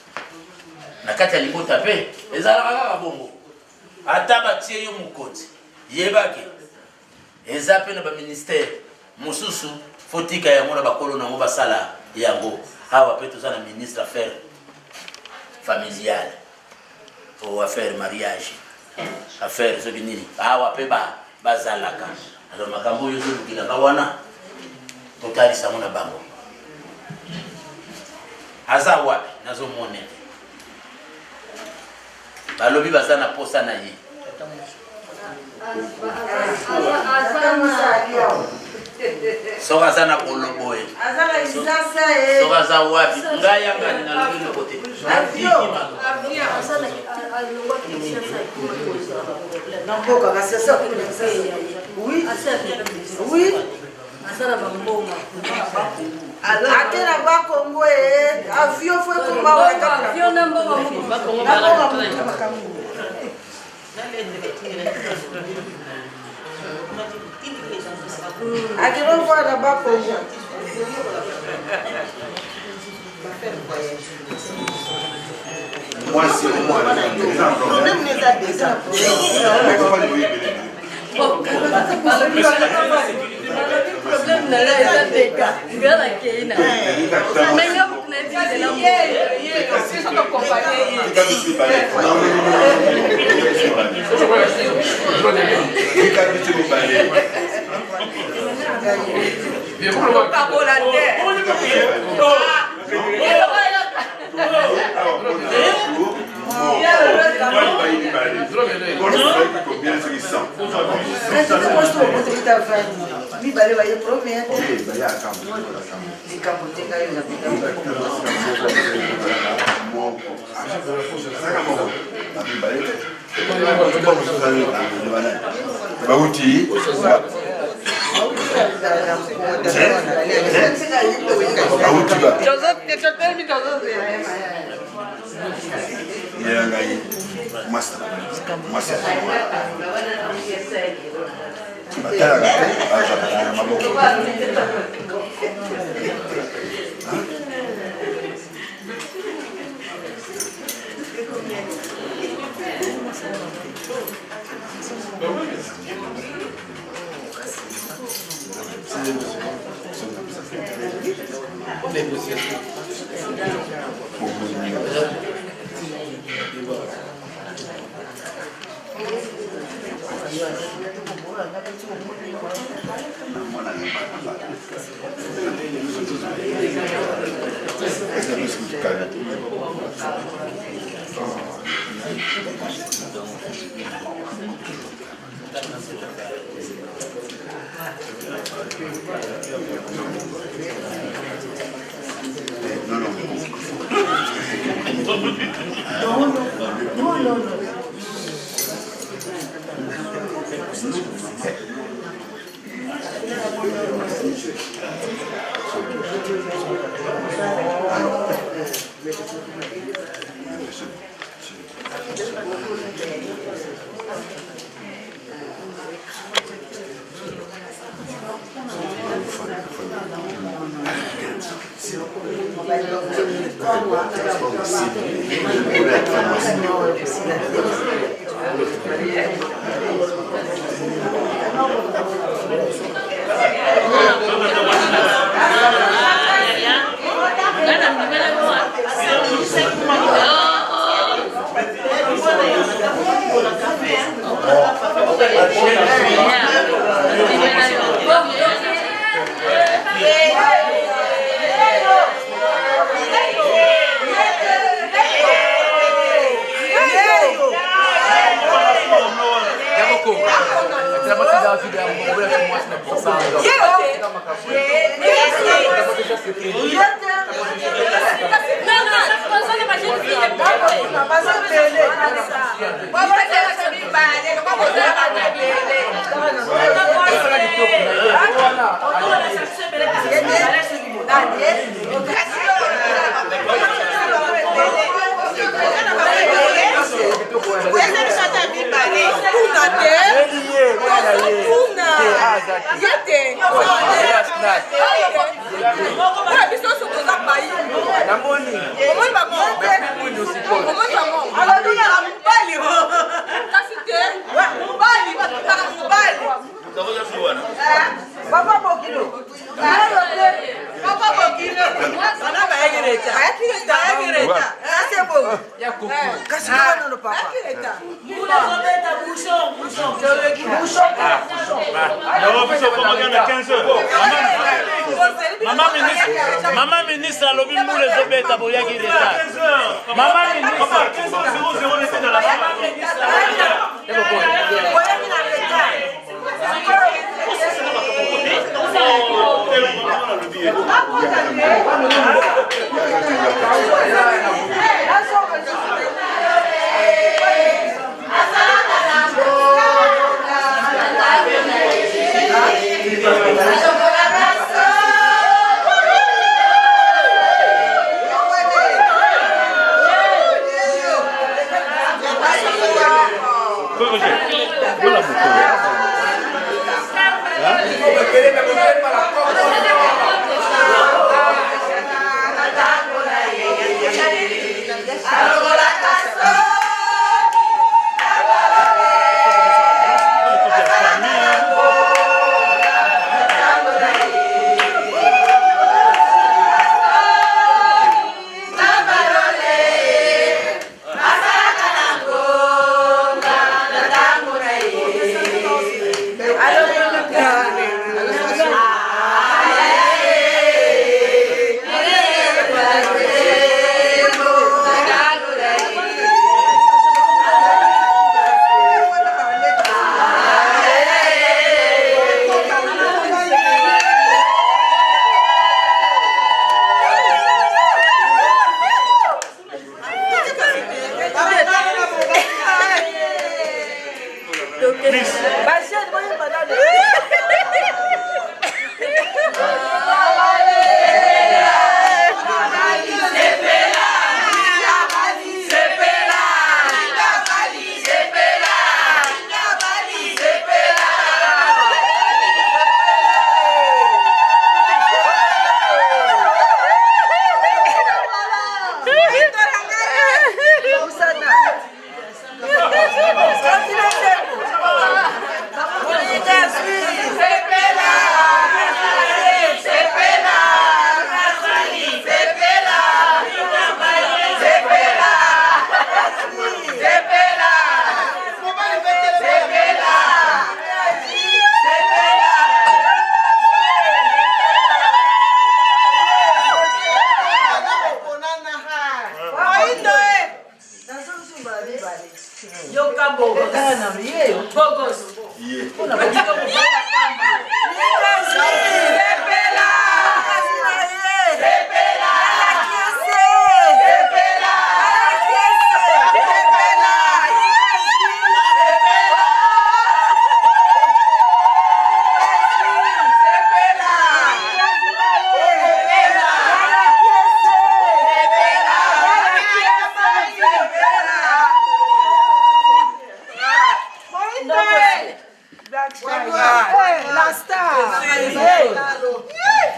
na kati ya libota mpe ezalaka kaka bongo ata batie yo mokonzi yebake eza mpe na baministère mosusu fotika yango na bakolo nango basala yango awa mpe toza na ministre affaire familiale o affaire mariage affaire soki nini awa mpe bazalaka alors makambo oyo ezolukilanga wana totalisango na bango aza wapi nazomone balobi baza na posa na ye soki aza na koloboye soki aza wapi ngai yangani nalobi loko te ate na bakongo avio fo avion na mbongo akiro fo na bakongo moi c'est moi problème n'est pas déjà problème na la eza teka ngala keina menga mukuna vile la Bauti Maman ministre, alobi moule zobeta boyaki leta. Maman ministre, 15h00 était dans la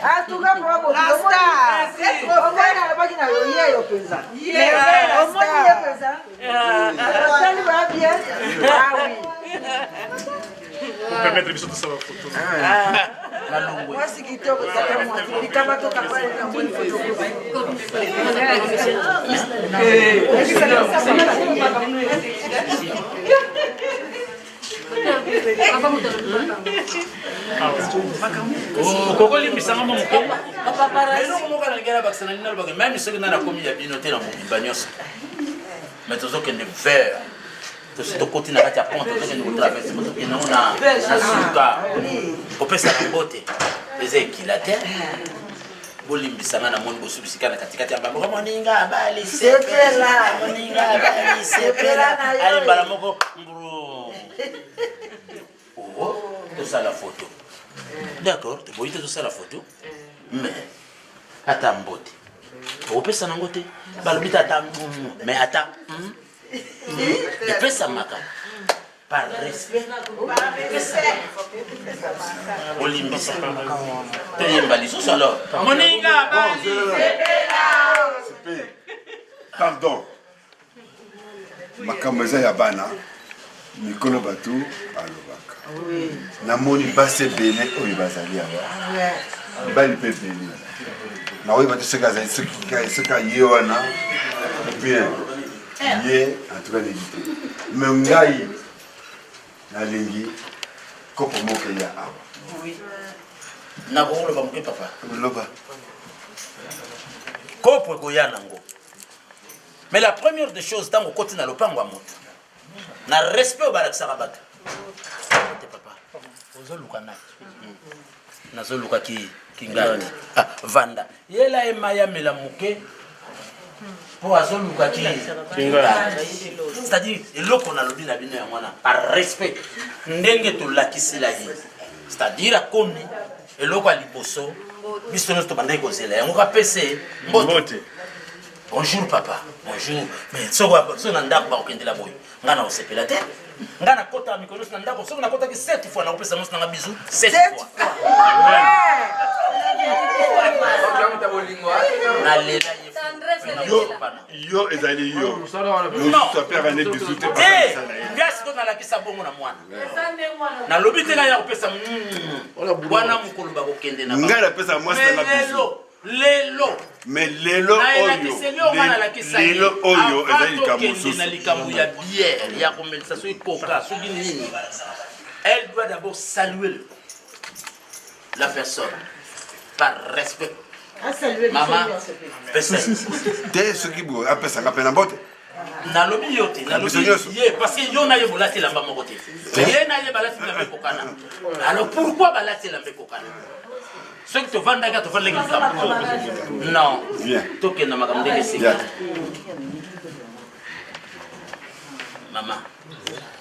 atuka kwa bobo omwana abaki na yoyeyo peza omoni ye peza tani ba bien ah oui pour permettre de savoir photo Voici qui toque ça fait moi il kaba to ka kwa na bonne photo kokolimbisanga mo mokolo eloko moko nalingela bakisana nini nalobaka meme soki nana komi ya bino te na mobimba nyonso mais tozokende vers tokoti na kati ya pont tozokende kotraverse po tokendango na suka kopesaka mbote eza ekila te bolimbisanga na moni bosubisika na katikati ya bango moninga balisepela moninga balisepela ali mbala moko mburu tosala photo d'accord toboyi te tosala photo mais ata mbote opesa nango te balobi te ata mais ata epesamaka par respect olimbisa toyemba lisusu alors moninga pardon makambo eza ya bana mikolo bato balobaka namoni basi ebele oyo bazali awa mibali mpe ebele naoyeba te soki azali soki aye wana bien ye antuka nebi te me ngai nalingi kopo moko ya awa nakoloba moke papa loba kopo ekoya nango mais la première des choses ntango okoti na lopango ya moto na respect obalakisaka bato te papa ozoluka naki nazoluka kingandi vanda yela emayamela moke po azoluka c'est-à-dire eloko nalobi na bino ya mwana par respect ndenge tolakisela ye c'est-à-dire akomi eloko ya liboso biso nyonso tobandaki kozela yango kapese mbote bonjour papa bonjour mais soki na ndako bakokendela boye nga na osepela te nga nakota mikolo nyonso na ndako soki nakotaki 7 fois nakopesa mosi nanga bizu 7 fois nalela yo ezali yo apekane bisu te biasi to nalakisa bongo na mwana nalobi te ngai ya kopesa wana mokolo bakokende na ngai napesa mwasi nanga bisu lelo mais lelo oyo ezali likambo mosusu na likambo ya bière ya komelisa soki koka soki nini elle doit d'abord saluer la personne par respect mama te soki boye apesaka mpe na mbote nalobi yo te nalobi ye parce que yo na ye bolati elamba moko te ye na ye balati elamba ekokana alors pourquoi balati elamba ekokana soki tovandaka tovandaki likambo non tokenda makambo ndenge esika mama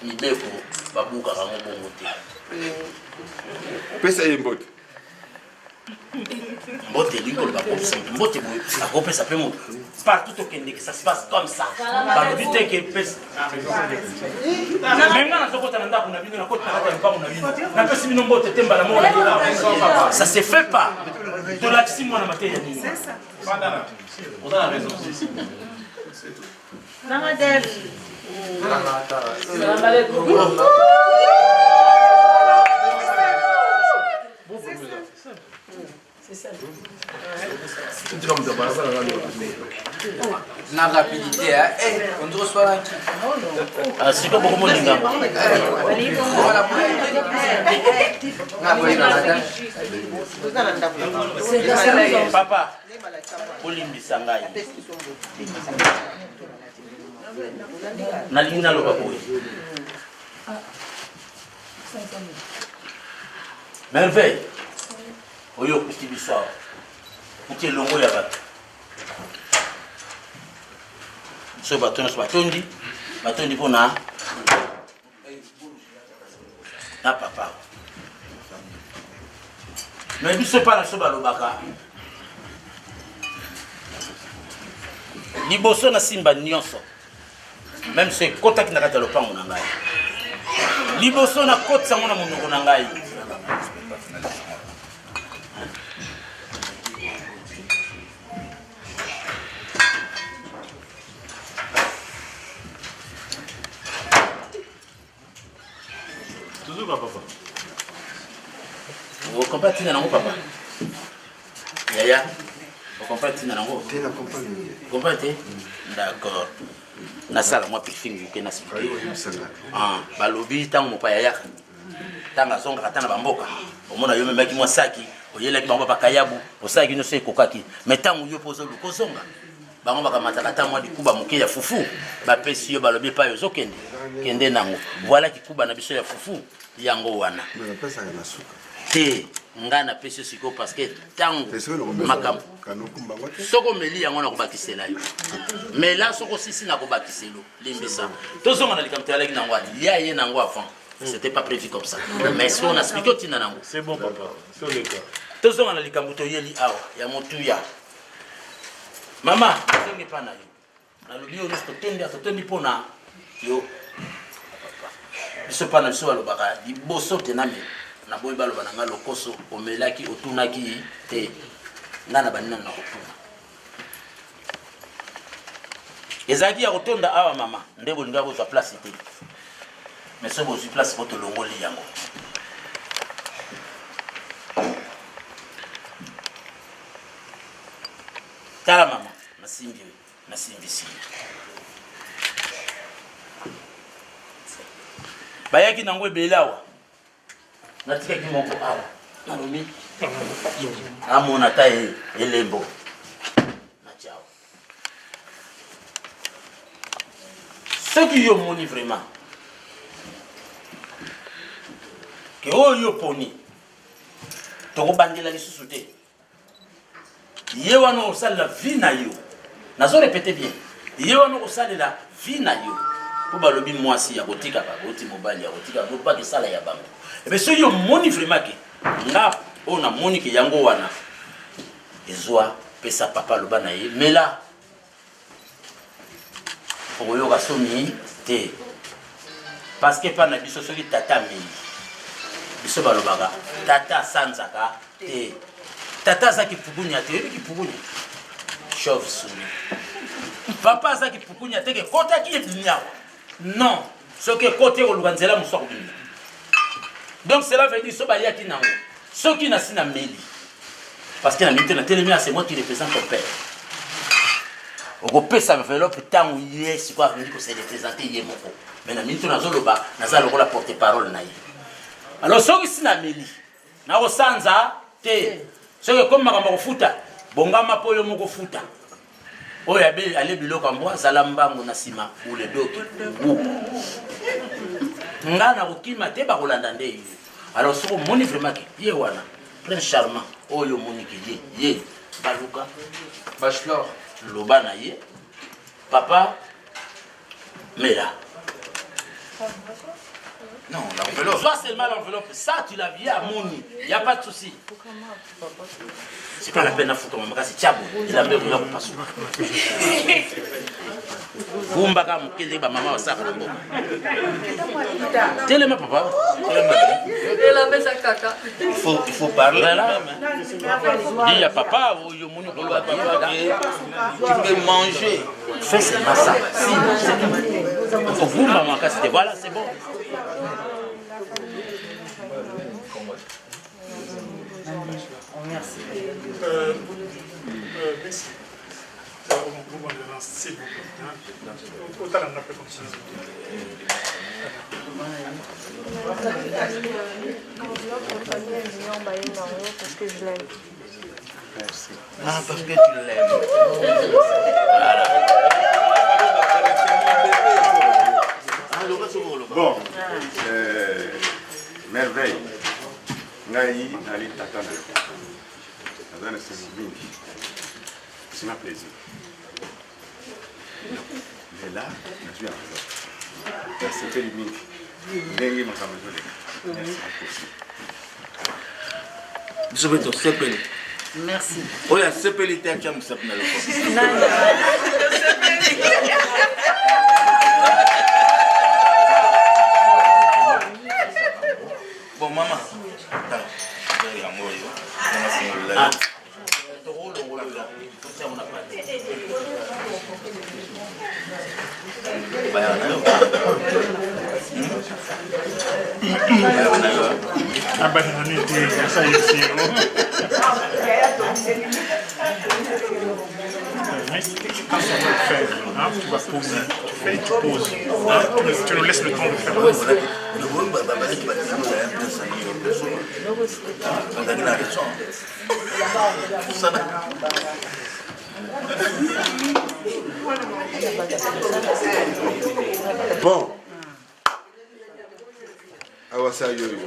mibeko babukaka ngo bongo te pesa ye mbote mbote lingolo bakopesa mbote boye akopesa mpe moto partout tokendeki ça se passe comme ça balobi te ke pesa menga nazokota na ndako na bino nakota na kati ya lupango na bino napesi bino mbote te mbala moko nalela ça se fait pas tolakisi mwana mateya ya nini oza na raison na rapidité, on doit soit là. Ah, c'est comme beaucoup de gens. Papa, Olimbi Sangai. Nalina lo baboy. Merveille. Oyo kuti biswa. Kuti longo ya bato. So batondi pona na papa. Mais biso pas la so balobaka. Liboso na simba nyonso. Même si kota ki na kata lopango na ngai. Liboso na kota sango na monoko na ngai. comprends tina nango papa yaya on comprend tina nango comprends d'accord na sala moi briefing yuke na expliquer balobi tango mopa yaya tanga songa katana bamboka omona yo memaki mwa saki oyelaki bango bakayabu osaki no se kokaki mais tango yo pozo lukozonga bango bakamata ta mwa dikuba moke ya fufu bapesi yo balobi pa yo zokende kende nango voilà kikuba na biso ya fufu yango wana te ngana pesi siko parce que tango makam soko meli yango na kobakisela yo mais là soko sisi na kobakiselo limbisa tozonga na likamtela ki nango ya ye nango avant c'était pas prévu comme ça mais si on a expliqué tina nango c'est bon papa c'est le cas tozonga na likamto yeli awa ya motuya mama songe pa na yo nalobi yo totendi mpona yo biso pa na biso balobaka liboso te name na boyi baloba na nga lokoso omelaki otunaki te nga na banina na kotuna ezalaki ya kotonda awa mama nde bolinga kozwa place te mais so bozwi place po tolongoli yango tala mama nasimbisi bayaki nango ebele awa natikaki moko awa nalobi amona ta elembo natiawa soki yo moni vraiment ke oyo poni tokobandela lisusu te ye wana osalela vie na yo nazo répéter bien ye wana osalela vie na yo po balobi mwasi ya kotika baboti mobali ya kotika bopa ke sala ya bango ebe so yo moni vraiment ke nga ona moni ke yango wana ezwa pesa papa loba na ye mela oyo ga somi te parce que pa na biso soki tata meli biso balobaka tata sanzaka te tata zaki pukunya te ki pukunya chauve souris papa zaki pukunya te ke kota ki ebinya non ce que côté au luganzela musoko bimba donc cela veut dire so balia ki nango soki na sina meli parce que na minute na télémia c'est moi qui représente ton père oko pesa enveloppe tango yes quoi venir ko se représenter ye moko mais na minute na zoloba na za lokola porte parole na ye alors soki sina meli na ko sanza te soki comme makambo kofuta bongama po yo moko futa oyo abe ale biloko mbo azala mbango na sima ule doki ngana kokima te bakolanda nde yo alors soko moni vraiment ke ye wana prince charmant oyo moni ke ye baluka bachelor loba na ye papa mela non l'enveloppe soit seulement l'enveloppe ça tu l'as vu à moni y a pas de souci c'est pas la peine à foutre maman kasi tchabo il a même rien pour passer kumba ka mukende ba mama wasaka na mboka telema papa la mesa kaka il faut parler là dis à papa yo moni ko ba papa tu peux manger fais seulement ça si faut vous maman kasi voilà c'est bon. Merci. Merci. C'est beaucoup. Autant on appelle comme ça. Parce que je l'aime. Merci. Ah, parce que tu l'aimes. Bon, merveille. Ngai nali tatana. Tatana c'est mingi. C'est ma plaisir. Mais là, je suis en train. C'est le mingi. Dengue ma caméra. Merci beaucoup. Bisobeto sepeli. Merci. Oya sepeli te acha musapna le ko. Bon maman. Ah bah j'en ai été, ça y est, quand ça va faire, hein, tu vas poser, tu fais et tu poses, hein, tu nous laisses le temps de faire. Bon. Awasa yoyo.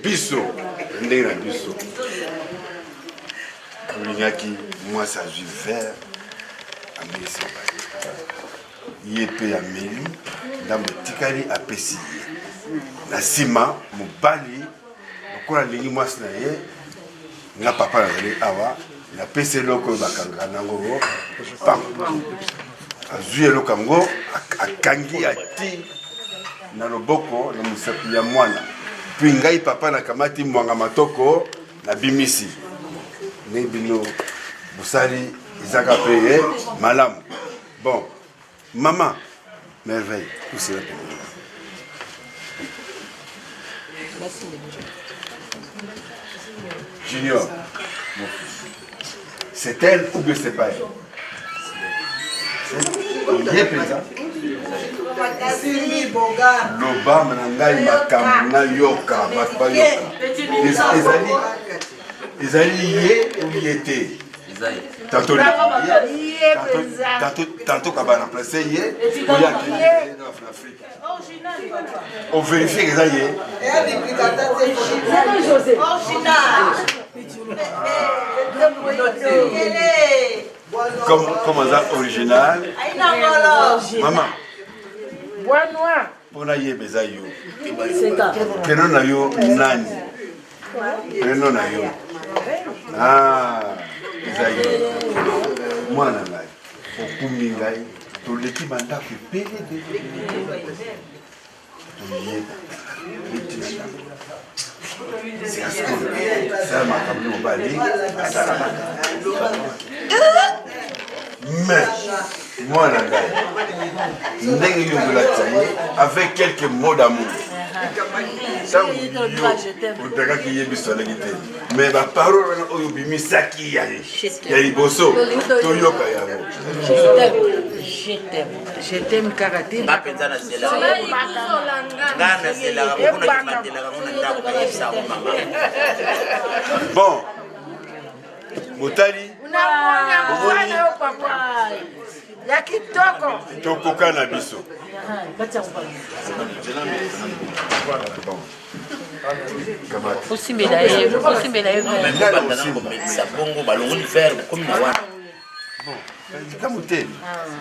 Biso. Ndenge na biso. Olingaki mwasi azwi vert amelisi mobali. Ye mpe ameli ndambo etikali apesi ye. Na nsima mobali lokola alingi mwasi na ye nga papa nazali awa napesi eloko oyo bakangaka nango pam azwi eloko yango akangi ati na loboko na mosapi ya mwana mpi ngai papa nakamati mwanga matoko na bimisi ndenge bino bosali ezaka mpe ye malamu. Bon mama merveille usela pembeni. Junior, c'est elle ou bien c'est pas elle? Il est présent. Loba manangai makambo na yoka batba yoka. Ezali ye ou yete? Tantôt tantôt qu'on va remplacer ye pour y accueillir dans l'Afrique. On vérifie que ça y est. Comme ça original. Maman. Pour la yé bezayo. Prénom na yo nani. Prénom na yo. Ah. Bezayo. Moi na ngai. Okumi ngai. To leki banda ku pele de. C'est ça m'a comme nous balé. Mais moi la avec quelques mots d'amour. Mais ma parole est saki yali. Yali bosso. Toyoka yalo. Je t'aime. Je t'aime Karaté. Bon. Botali. Tokoka na biso.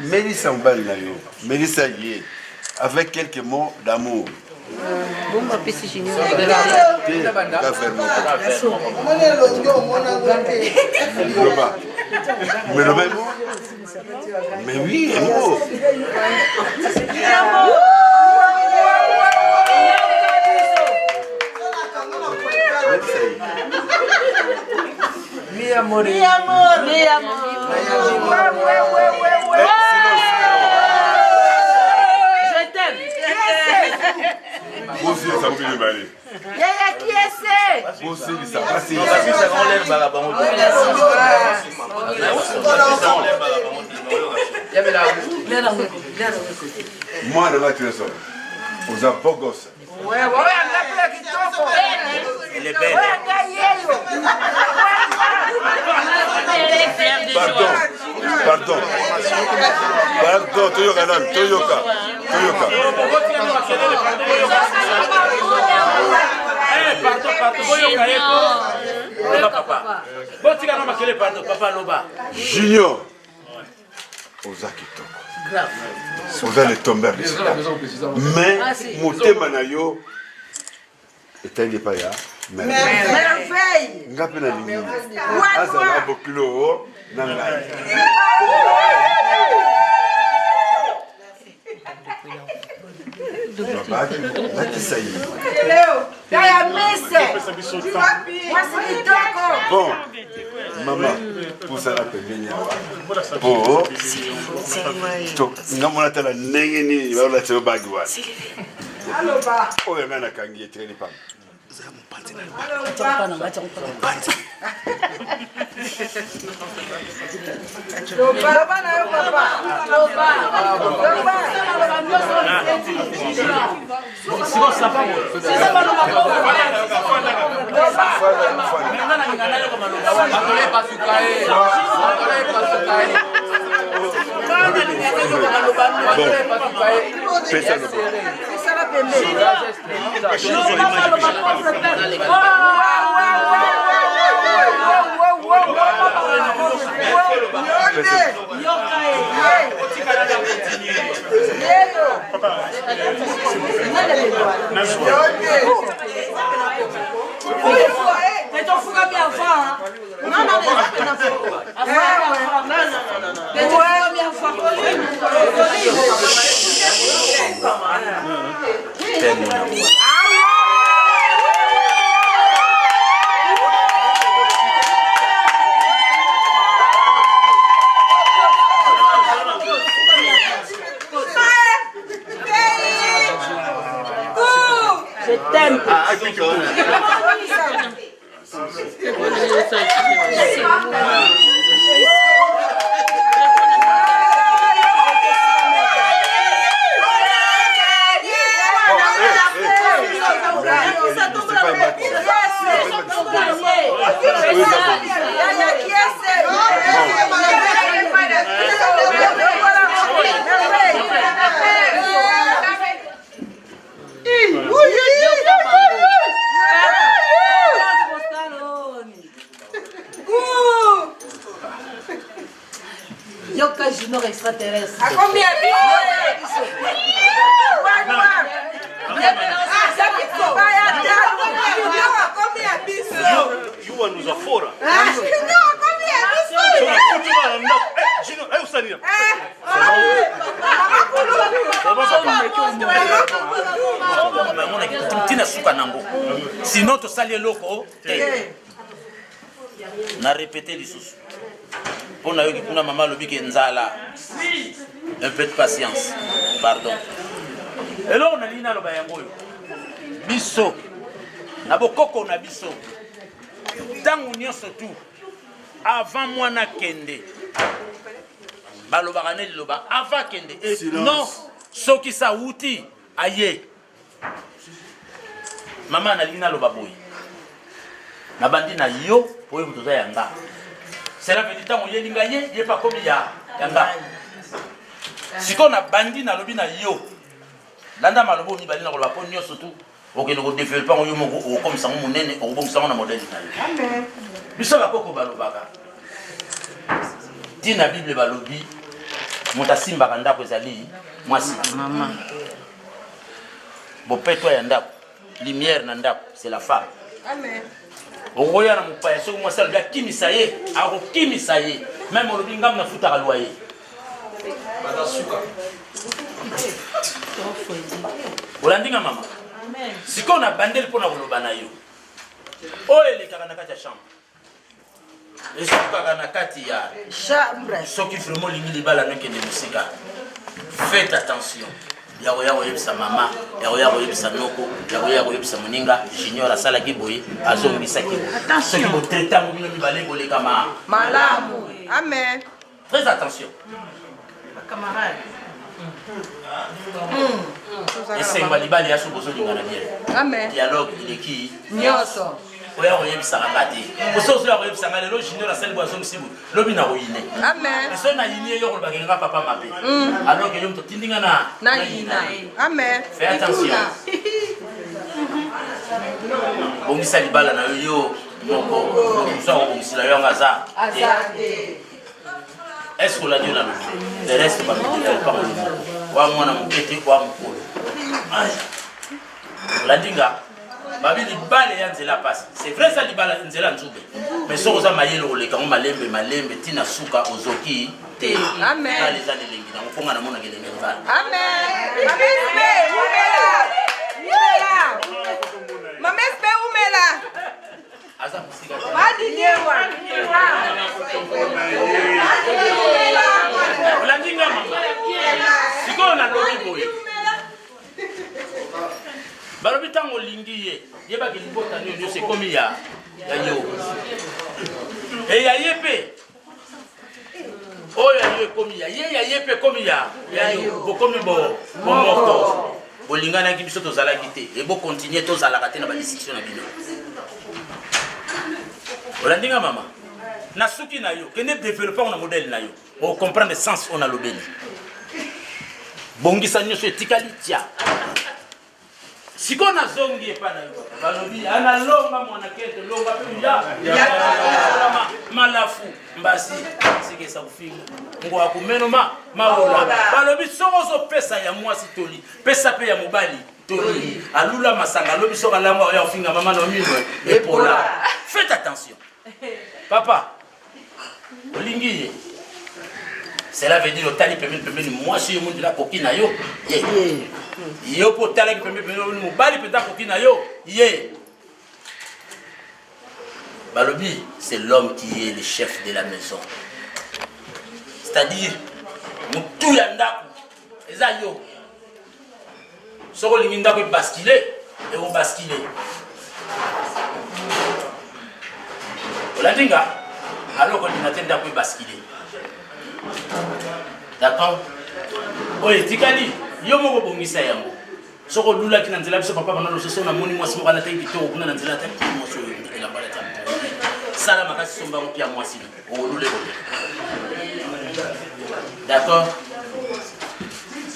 Mélissa Mbali, Mélissa Yé, avec quelques mots d'amour. Bon, ma petite Junior. Mais oui, amour. Mi amor. Mi amor. Mi amor. Je t'aime. Vous aussi, ça vous fait mal. Yaya qui essaie? Vous aussi, ça passe. Moi, de la création, aux apogos. Elle est belle. Pardon, Toyoka, Toyoka. Junior, Ozaki Toko. Vous allez tomber avec ça. Mais motema na yo etali pa ya merveille. Ngapi na lingi. Azala bokilo na ngai. Bon, maman, pour ça la pembeni pour non mon attend la nengeni va la teo bagwa. oyo nga nakangi etireli pamba Je t'aime. Yoka Junior extraterrestre. À combien You nous a fora. tina suka nango sinon tosali eloko te na répéter lisusu pour na yoki kuna mama lobi ke nzala un peu de patience pardon eloko na lina loba yango yo biso na bokoko na biso tangu nyonso tu avant mwana kende balobaka ne liloba avant kende non soki sa wuti aye mama na lina loba boy na bandi na yo oyo mutoza yanga cela veut dire tango yelinga ye pa komi ya yanga siko na bandi na lobi na yo landa malobo ni bali na koloba po nyonso tu okende ko développer yo moko o comme ça mo nene o bon ça na modèle na yo amen biso ba koko balobaka dina bible balobi mutasimba kanda ko ezali mwasi mama bopeto ya ndako lumière na ndako c'est la femme amen oya na mupaya soko mwasi alobi akimisa ye akokimisa ye même olobi ngam na futa kalwa ye badasuka olandinga mama amen siko na bandeli pona koloba na yo oyo elekaka na kati ya chambre esukaka na kati ya chambre soki vraiment lingi libala nokende mosika faites attention yako yebisa mama yako yebisa noko yako yebisa moninga junior asalaki boye azombisaki soki botraite yango bino mibale koleka malamu amen très attention camarade esenga libali ya soko ozolingana bien amen dialogue ileki nyonso oya koyebisaka nga te ososo ya koyebisanga lelo junior asali bwa zomisibu lobi na koyine amen eso na yini yo kolobaka nga papa mabe alors que yo mto tindinga na yina amen fais attention bongisa libala na yo moko musa ko bongisila yo ngaza est-ce que la Dieu n'a le reste pas le wa mwana mukete wa mukolo la dinga babi libale ya nzela passe c'est vrai ça libala nzela nzube mais so za mayelo oleka ngo malembe tina suka ozoki te amen na les années lengi na mfonga na mona gelenge mbala amen mamespe umela aza musika badi nyewa la dinga mama siko na lobi boy balobi ntango olingi ye yebaki libota nyonso ekomi ya yo eya ye mpe oyo ya yo ekomi ya ye ya ye mpe ekomi ya yo bokomi bomoko bolinganaki biso tozalaki te ebokontinue tozalaka te na badiscussion na bino olandinga mama na suki na yo kende développant na modèle na yo ocomprendre sens on a lobeli bongisa nyonso etikali tia siko nazongi epa na yo balobi analonga mwanakete longa mpe malafu mbasi sikesa kufinga ngo akumeno maola balobi soko ozopesa ya mwasi toli pesa pe ya mobali toli alula masanga lobi soka lango ya kufinga mama na mino epola faites attention papa olingi ye cela veut dire otali pembeni mwasi yo mundi la kokina yo yo po tala ki pembeni mobali peta kokina yo ye balobi c'est l'homme qui est le chef de la maison, c'est-à-dire mutu ya ndako eza yo soko lingi ndako ebascule ekobascule olandinga aloko linga te ndako ebascule d'accord oyo etikali yo moko bongisa yango soko olulaki na nzela biso papa banalo soso na moni mwasi moko anataki kitoko kuna na nzela ataki mwasi oyo elambala ta sala makasi sombango pia mwasi olule d'accord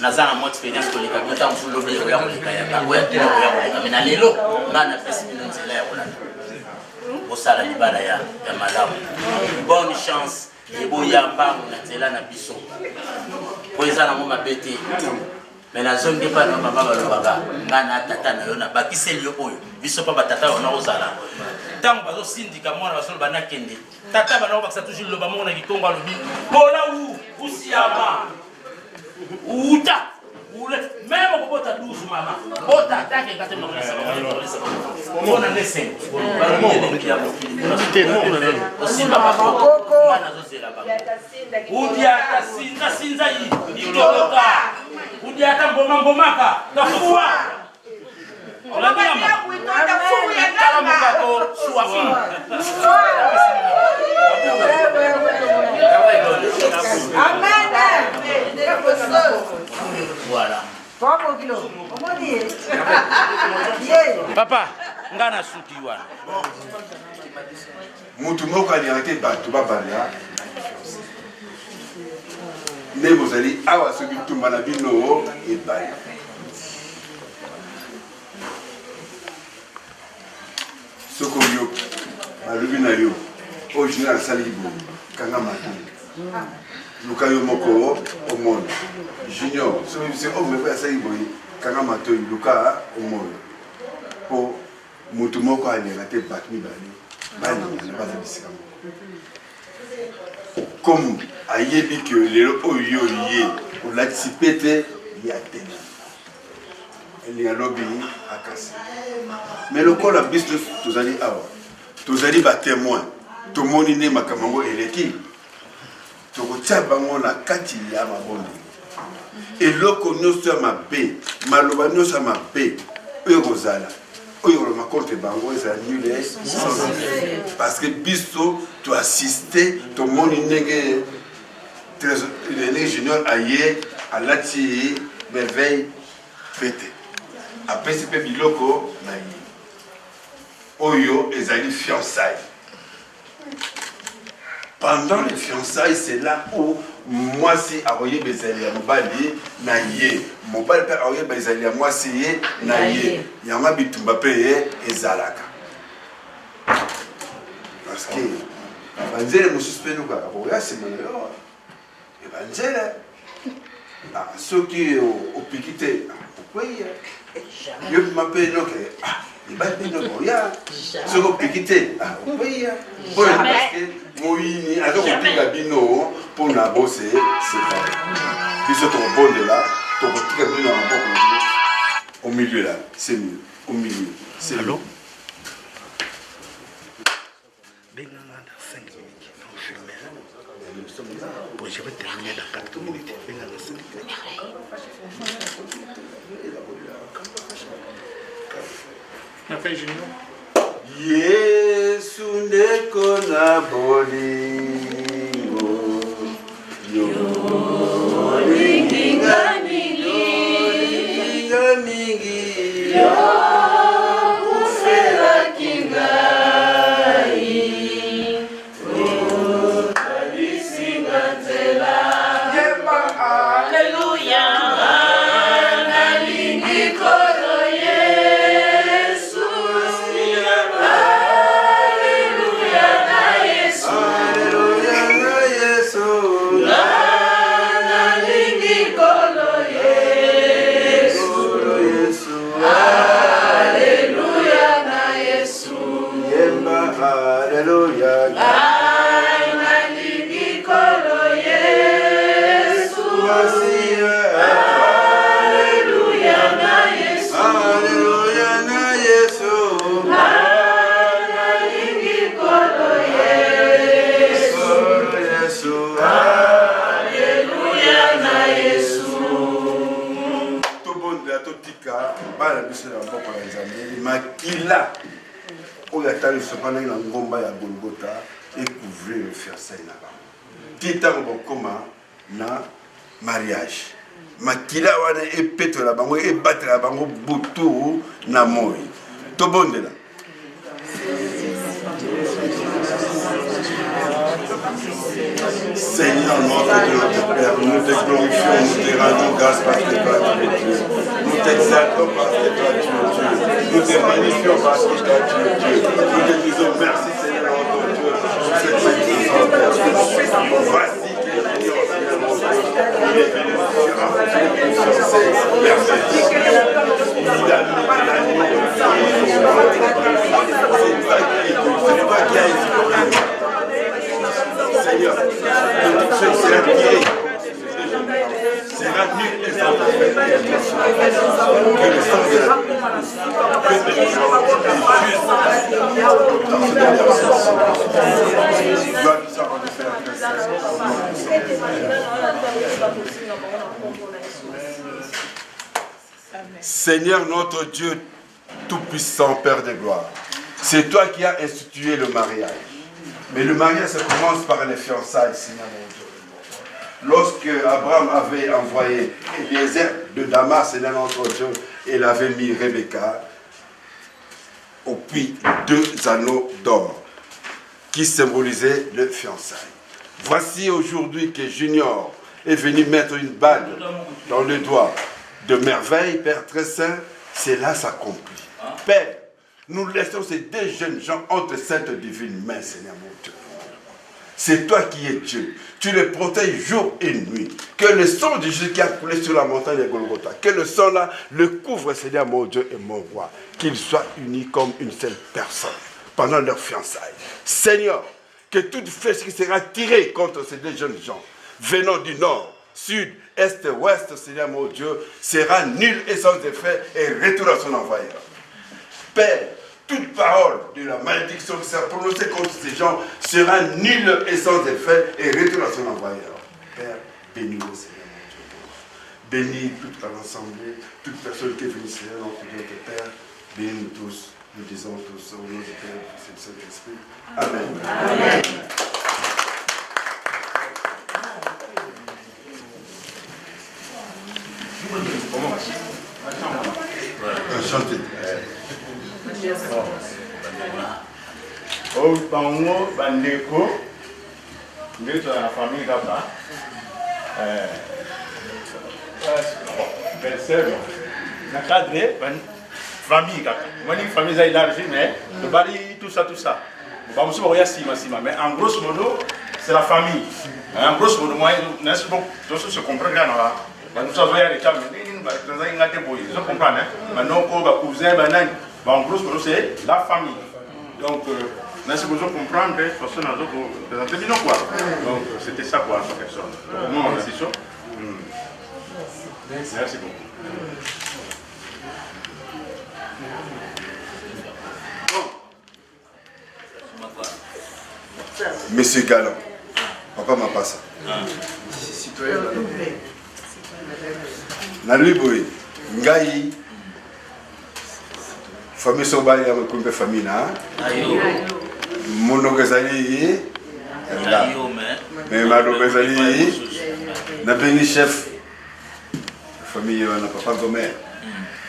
nazana mo expérience koleka bota mfulo bele ya koleka ya kawe ya koleka mais na lelo ngana pesi nzela ya koleka osala libala ya malamu bonne chance eboyamba na nzela na biso koeza na mo mabete mais nazongi pa na mama balobaka ngana tata na yo na bakiseli yo oyo biso pa batata ona ozala tango bazo sindika mwana basolo bana kende tata bana bakisa toujours loba mona kikongo alobi bola usiama uta ule même kokota 12 mama bota take ngate mona saba mona lesen osimba bako mana zozela bako udia kasinda sinza yi itoloka udia tamboma ngomaka kafua olanga voilà papa ngana suki wana mutu moko aliarete bato babala nde bozali awa soki tumba na bino ebala soko yo balobi na yo oyo jina asali bo kanga matanga luka yo moko omona junior soki se omeko asali boye kanga matoi luka omona po mutu moko alenga te bato mibale balingana baza bisika moko comme ayebi ke lelo oyo ye olatisi pete ya tena elinga lobi akasi mais lokola biso tozali awa tozali batémoin tomoni nde makambo yango eleki tokotia bango na kati ya mabonde eloko nyonso ya mabe maloba nyonso ya mabe oyo kozala oyo koloma contre bango ezala nule parce que biso toassiste tomoni ndenge junior aye alati merveille fete apesi mpe biloko na ye oyo ezali fiançailles. Pendant les fiançailles, c'est là où moi si aroye bezali mobali na ye mobali pe aroye bezali moi si ye na ye yanga bitumba pe ezalaka parce que banzele mususpenu ka boya semana yo e banzele ba soki opikite okoye yo m'appelle donc il va bien de boya ce qu'on piquite okoye pour parce que moyini alors on dit la bino pour na bosser c'est pas biso to bonde là to tika bino na boko au milieu là c'est mieux au milieu c'est allô bon, je vais terminer dans 4 minutes. Après, Junior. Yesu ndeko na bolingo yo Linga mingi yo ufera kingai alisinga nzela yemba haleluya nalingi kolo Yesu haleluya na Yesu haleluya na Yesu nalingi kolo Yesu haleluya na Yesu yemba haleluya nalingi kolo Yesu haleluya na Yesu haleluya na Yesu nalingi kolo Yesu Yesu haleluya na Yesu tobondela totika bana biso na mboka ya Nzambe makila oyo atali sopana na ngomba ya Golgotha couvrir le fiançailles na bango titango bokoma na mariage makila wana epetola bango ebatela bango butu na moi tobondela Seigneur notre Dieu, notre Père, nous te glorifions, nous te rendons grâce parce que toi tu es Dieu. Nous t'exaltons parce que toi tu es Dieu. Nous te magnifions parce que toi tu es Dieu. Nous te disons merci Seigneur notre Dieu pour cette magnificente personne. Voici que le Seigneur mon Dieu, il est venu sur un merci. Il a mis l'agneau de Dieu. C'est toi qui as expliqué. Seigneur, que toute chose sera guérie, sera nul et sans effet. Que le sang de la que le sang Seigneur notre Dieu tout-puissant, Père de gloire, c'est toi qui as institué le mariage. Mais le mariage, ça commence par les fiançailles, Seigneur mon Dieu. Lorsque Abraham avait envoyé Eliezer de Damas, Seigneur notre Dieu, il avait mis Rebecca au puits 2 anneaux d'or qui symbolisaient le fiançailles. Voici aujourd'hui que Junior est venu mettre une bague dans le doigt de merveille, Père très saint, cela s'accomplit. Père, nous laissons ces 2 jeunes gens entre sainte divine main, Seigneur mon Dieu. C'est toi qui es Dieu. Tu les protèges jour et nuit. Que le sang de Jésus qui a coulé sur la montagne de Golgotha, que le sang là le couvre, Seigneur mon Dieu et mon roi. Qu'ils soient unis comme une seule personne pendant leur fiançailles. Seigneur, que toute flèche qui sera tirée contre ces 2 jeunes gens, venant du nord, sud, est, ouest, Seigneur mon Dieu, sera nulle et sans effet et retourne à son envoyeur. Père, toute parole de la malédiction qui sera prononcée contre ces gens sera nulle et sans effet et retourne à son envoyeur. Père, bénis-nous, Seigneur mon Dieu. Bénis toute l'assemblée, toute personne qui est venue, Seigneur, notre Dieu, Père. Bénis-nous tous, nous disons tous au nom du Père et du Saint-Esprit. Amen. Amen. Chantez. Oh, bango, bandeko, ndeko na famille kaka. Belle-sœur, na cadre, famille kaka. Moi, une famille élargie, mais le bali, tout ça. Bon, je ne sais pas si mais en grosso modo, c'est la famille. En grosso modo, moi, je comprends bien. Nous sommes les femmes, je comprends. Maintenant, cousin, en gros, c'est la famille. Donc, nous avons comprendre que les personnes ont présenté bien quoi. Donc, c'était ça pour la personne. Nous, on a dit ça. Merci beaucoup. Monsieur Galland, papa m'a pas ça. Citoyen na lui boy ngai famille Sobali ya kumbe famille na. Mono gezali mais mado gezali na beni chef famille na papa Gomer.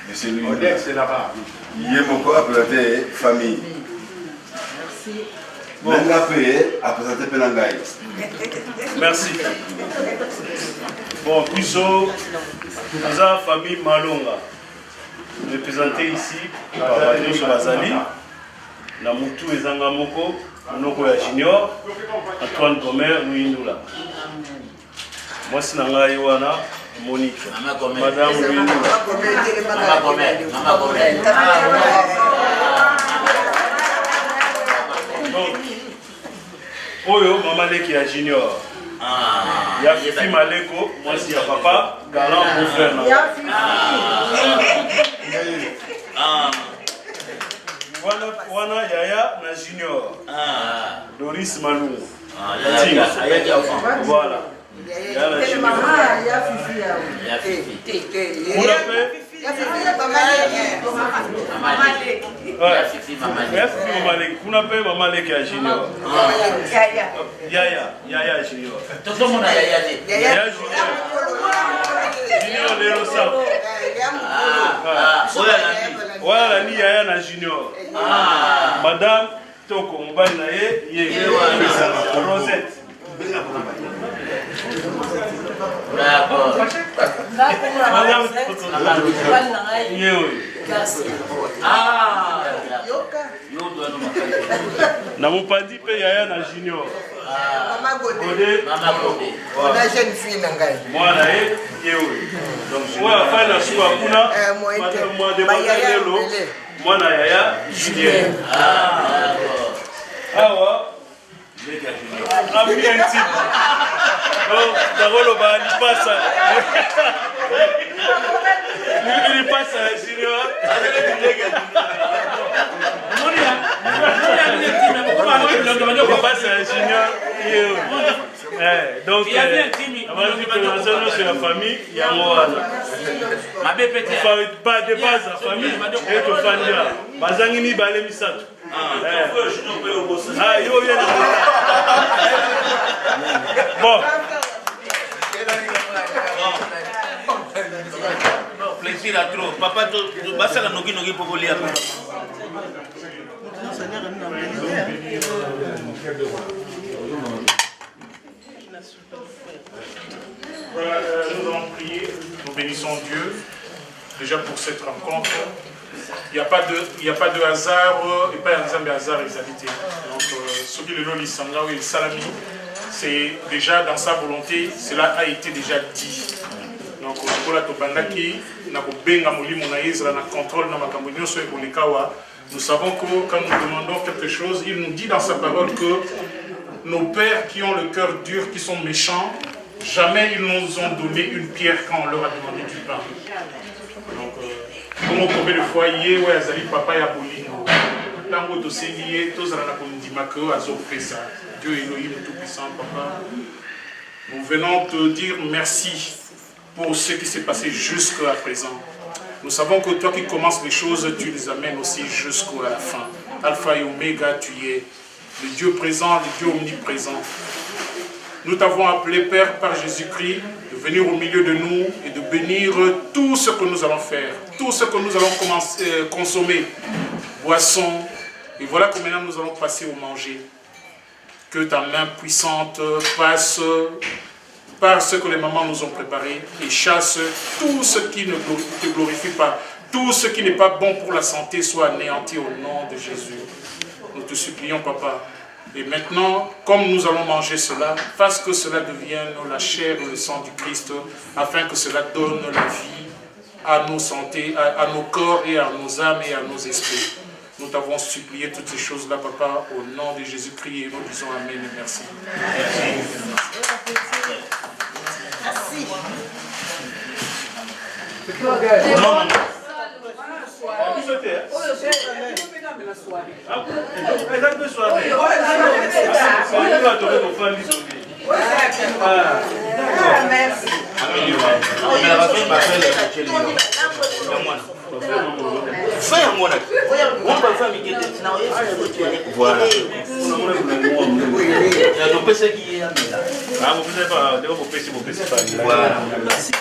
Mais c'est lui. C'est là-bas. Il est mon appelé famille. Merci. Bon, merci. Bon, Puzo, la famille Malonga, représentée ici par Valérie Bazali, Namutu Ezanga Moko, Noko ya Junior, Antoine Gomer, Louindula. Moi, c'est Nangaïwana, Monique. Madame Louindula. Mama Gomer. Oyo Mama Leki ya Junior. Ya Fifi Maleko, moi c'est ya papa, galant mon frère. Wana Yaya na Junior. Doris Malou. Voilà. Ya Fifi. Qu'on appelle Maman Leki à Junior. Yaya Junior. Tout le monde a Yaya. Yaya Junior. Junior Léo Sam. Voilà ni Yaya na Junior. Madame Toko Mbani na ye Rosette. Na mupandi pe Yaya na Junior. Mama Godé. On a jeune fille nangai. Moi na yewe. Donc moi fa na suwa kuna. Moi de Magalelo. Moi na Yaya Julien. Awa. Ambiance. Oh, Darolo ba il passe. Il passe Junior. Il passe Junior. Donc c'est la famille, il y a moi. Pas de base la famille et de Fandia. Bazangini balé misato. Ah, yo viens bon. Plaisir à trop. Papa, tu vas à la nogi pour vous lire. Nous allons prier, nous bénissons Dieu déjà pour cette rencontre. Il n'y a pas de hasard et pas un hasard exalité. Donc, ce qui est le Lisanga ou le Salami, c'est déjà dans sa volonté, cela a été déjà dit. Donc, nous savons que quand nous demandons quelque chose, il nous dit dans sa parole que nos pères qui ont le cœur dur, qui sont méchants, jamais ils nous ont donné une pierre quand on leur a demandé du pain. Donc, comment combien de fois hier, ouais, Azali papa ya bolino. Tango to sengiye, to zala na kondima que azo pesa. Dieu Elohim tout-puissant, papa. Nous venons te dire merci pour ce qui s'est passé jusqu'à présent. Nous savons que toi qui commences les choses, tu les amènes aussi jusqu'à la fin. Alpha et Oméga, tu es le Dieu présent, le Dieu omniprésent. Nous t'avons appelé, Père, par Jésus-Christ, de venir au milieu de nous et de bénir tout ce que nous allons faire, tout ce que nous allons consommer, boissons. Et voilà que maintenant nous allons passer au manger. Que ta main puissante passe par ce que les mamans nous ont préparé et chasse tout ce qui ne te glorifie pas, tout ce qui n'est pas bon pour la santé soit anéanti au nom de Jésus. Nous te supplions, Papa. Et maintenant, comme nous allons manger cela, fasse que cela devienne la chair et le sang du Christ, afin que cela donne la vie à nos santé, à nos corps et à nos âmes et à nos esprits. Nous t'avons supplié toutes ces choses-là, Papa, au nom de Jésus-Christ, et nous disons Amen et merci. Fais mon ami. On va faire mes guettes. Voilà. Donc c'est qui est là. Ah, vous pouvez pas, vous pouvez pas. Voilà.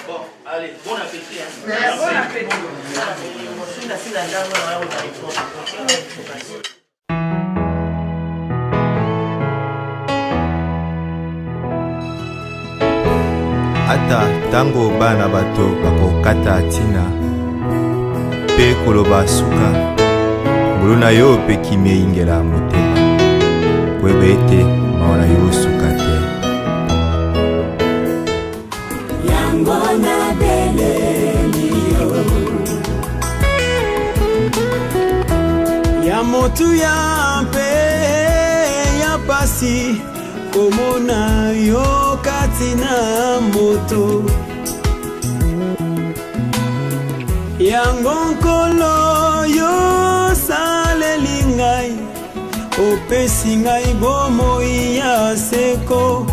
Bon, allez, bon appétit. Bon appétit. ata tango bana bato bakokata ntina mpe koloba suka mbulu na yo mpe kimia eyingela motema koyeba ete mawa na yo suka te yango nabeleli yo ya motu ya mpe ya pasi komona yo kati na moto yango nkolo yo saleli ngai opesi ngai bomoi ya seko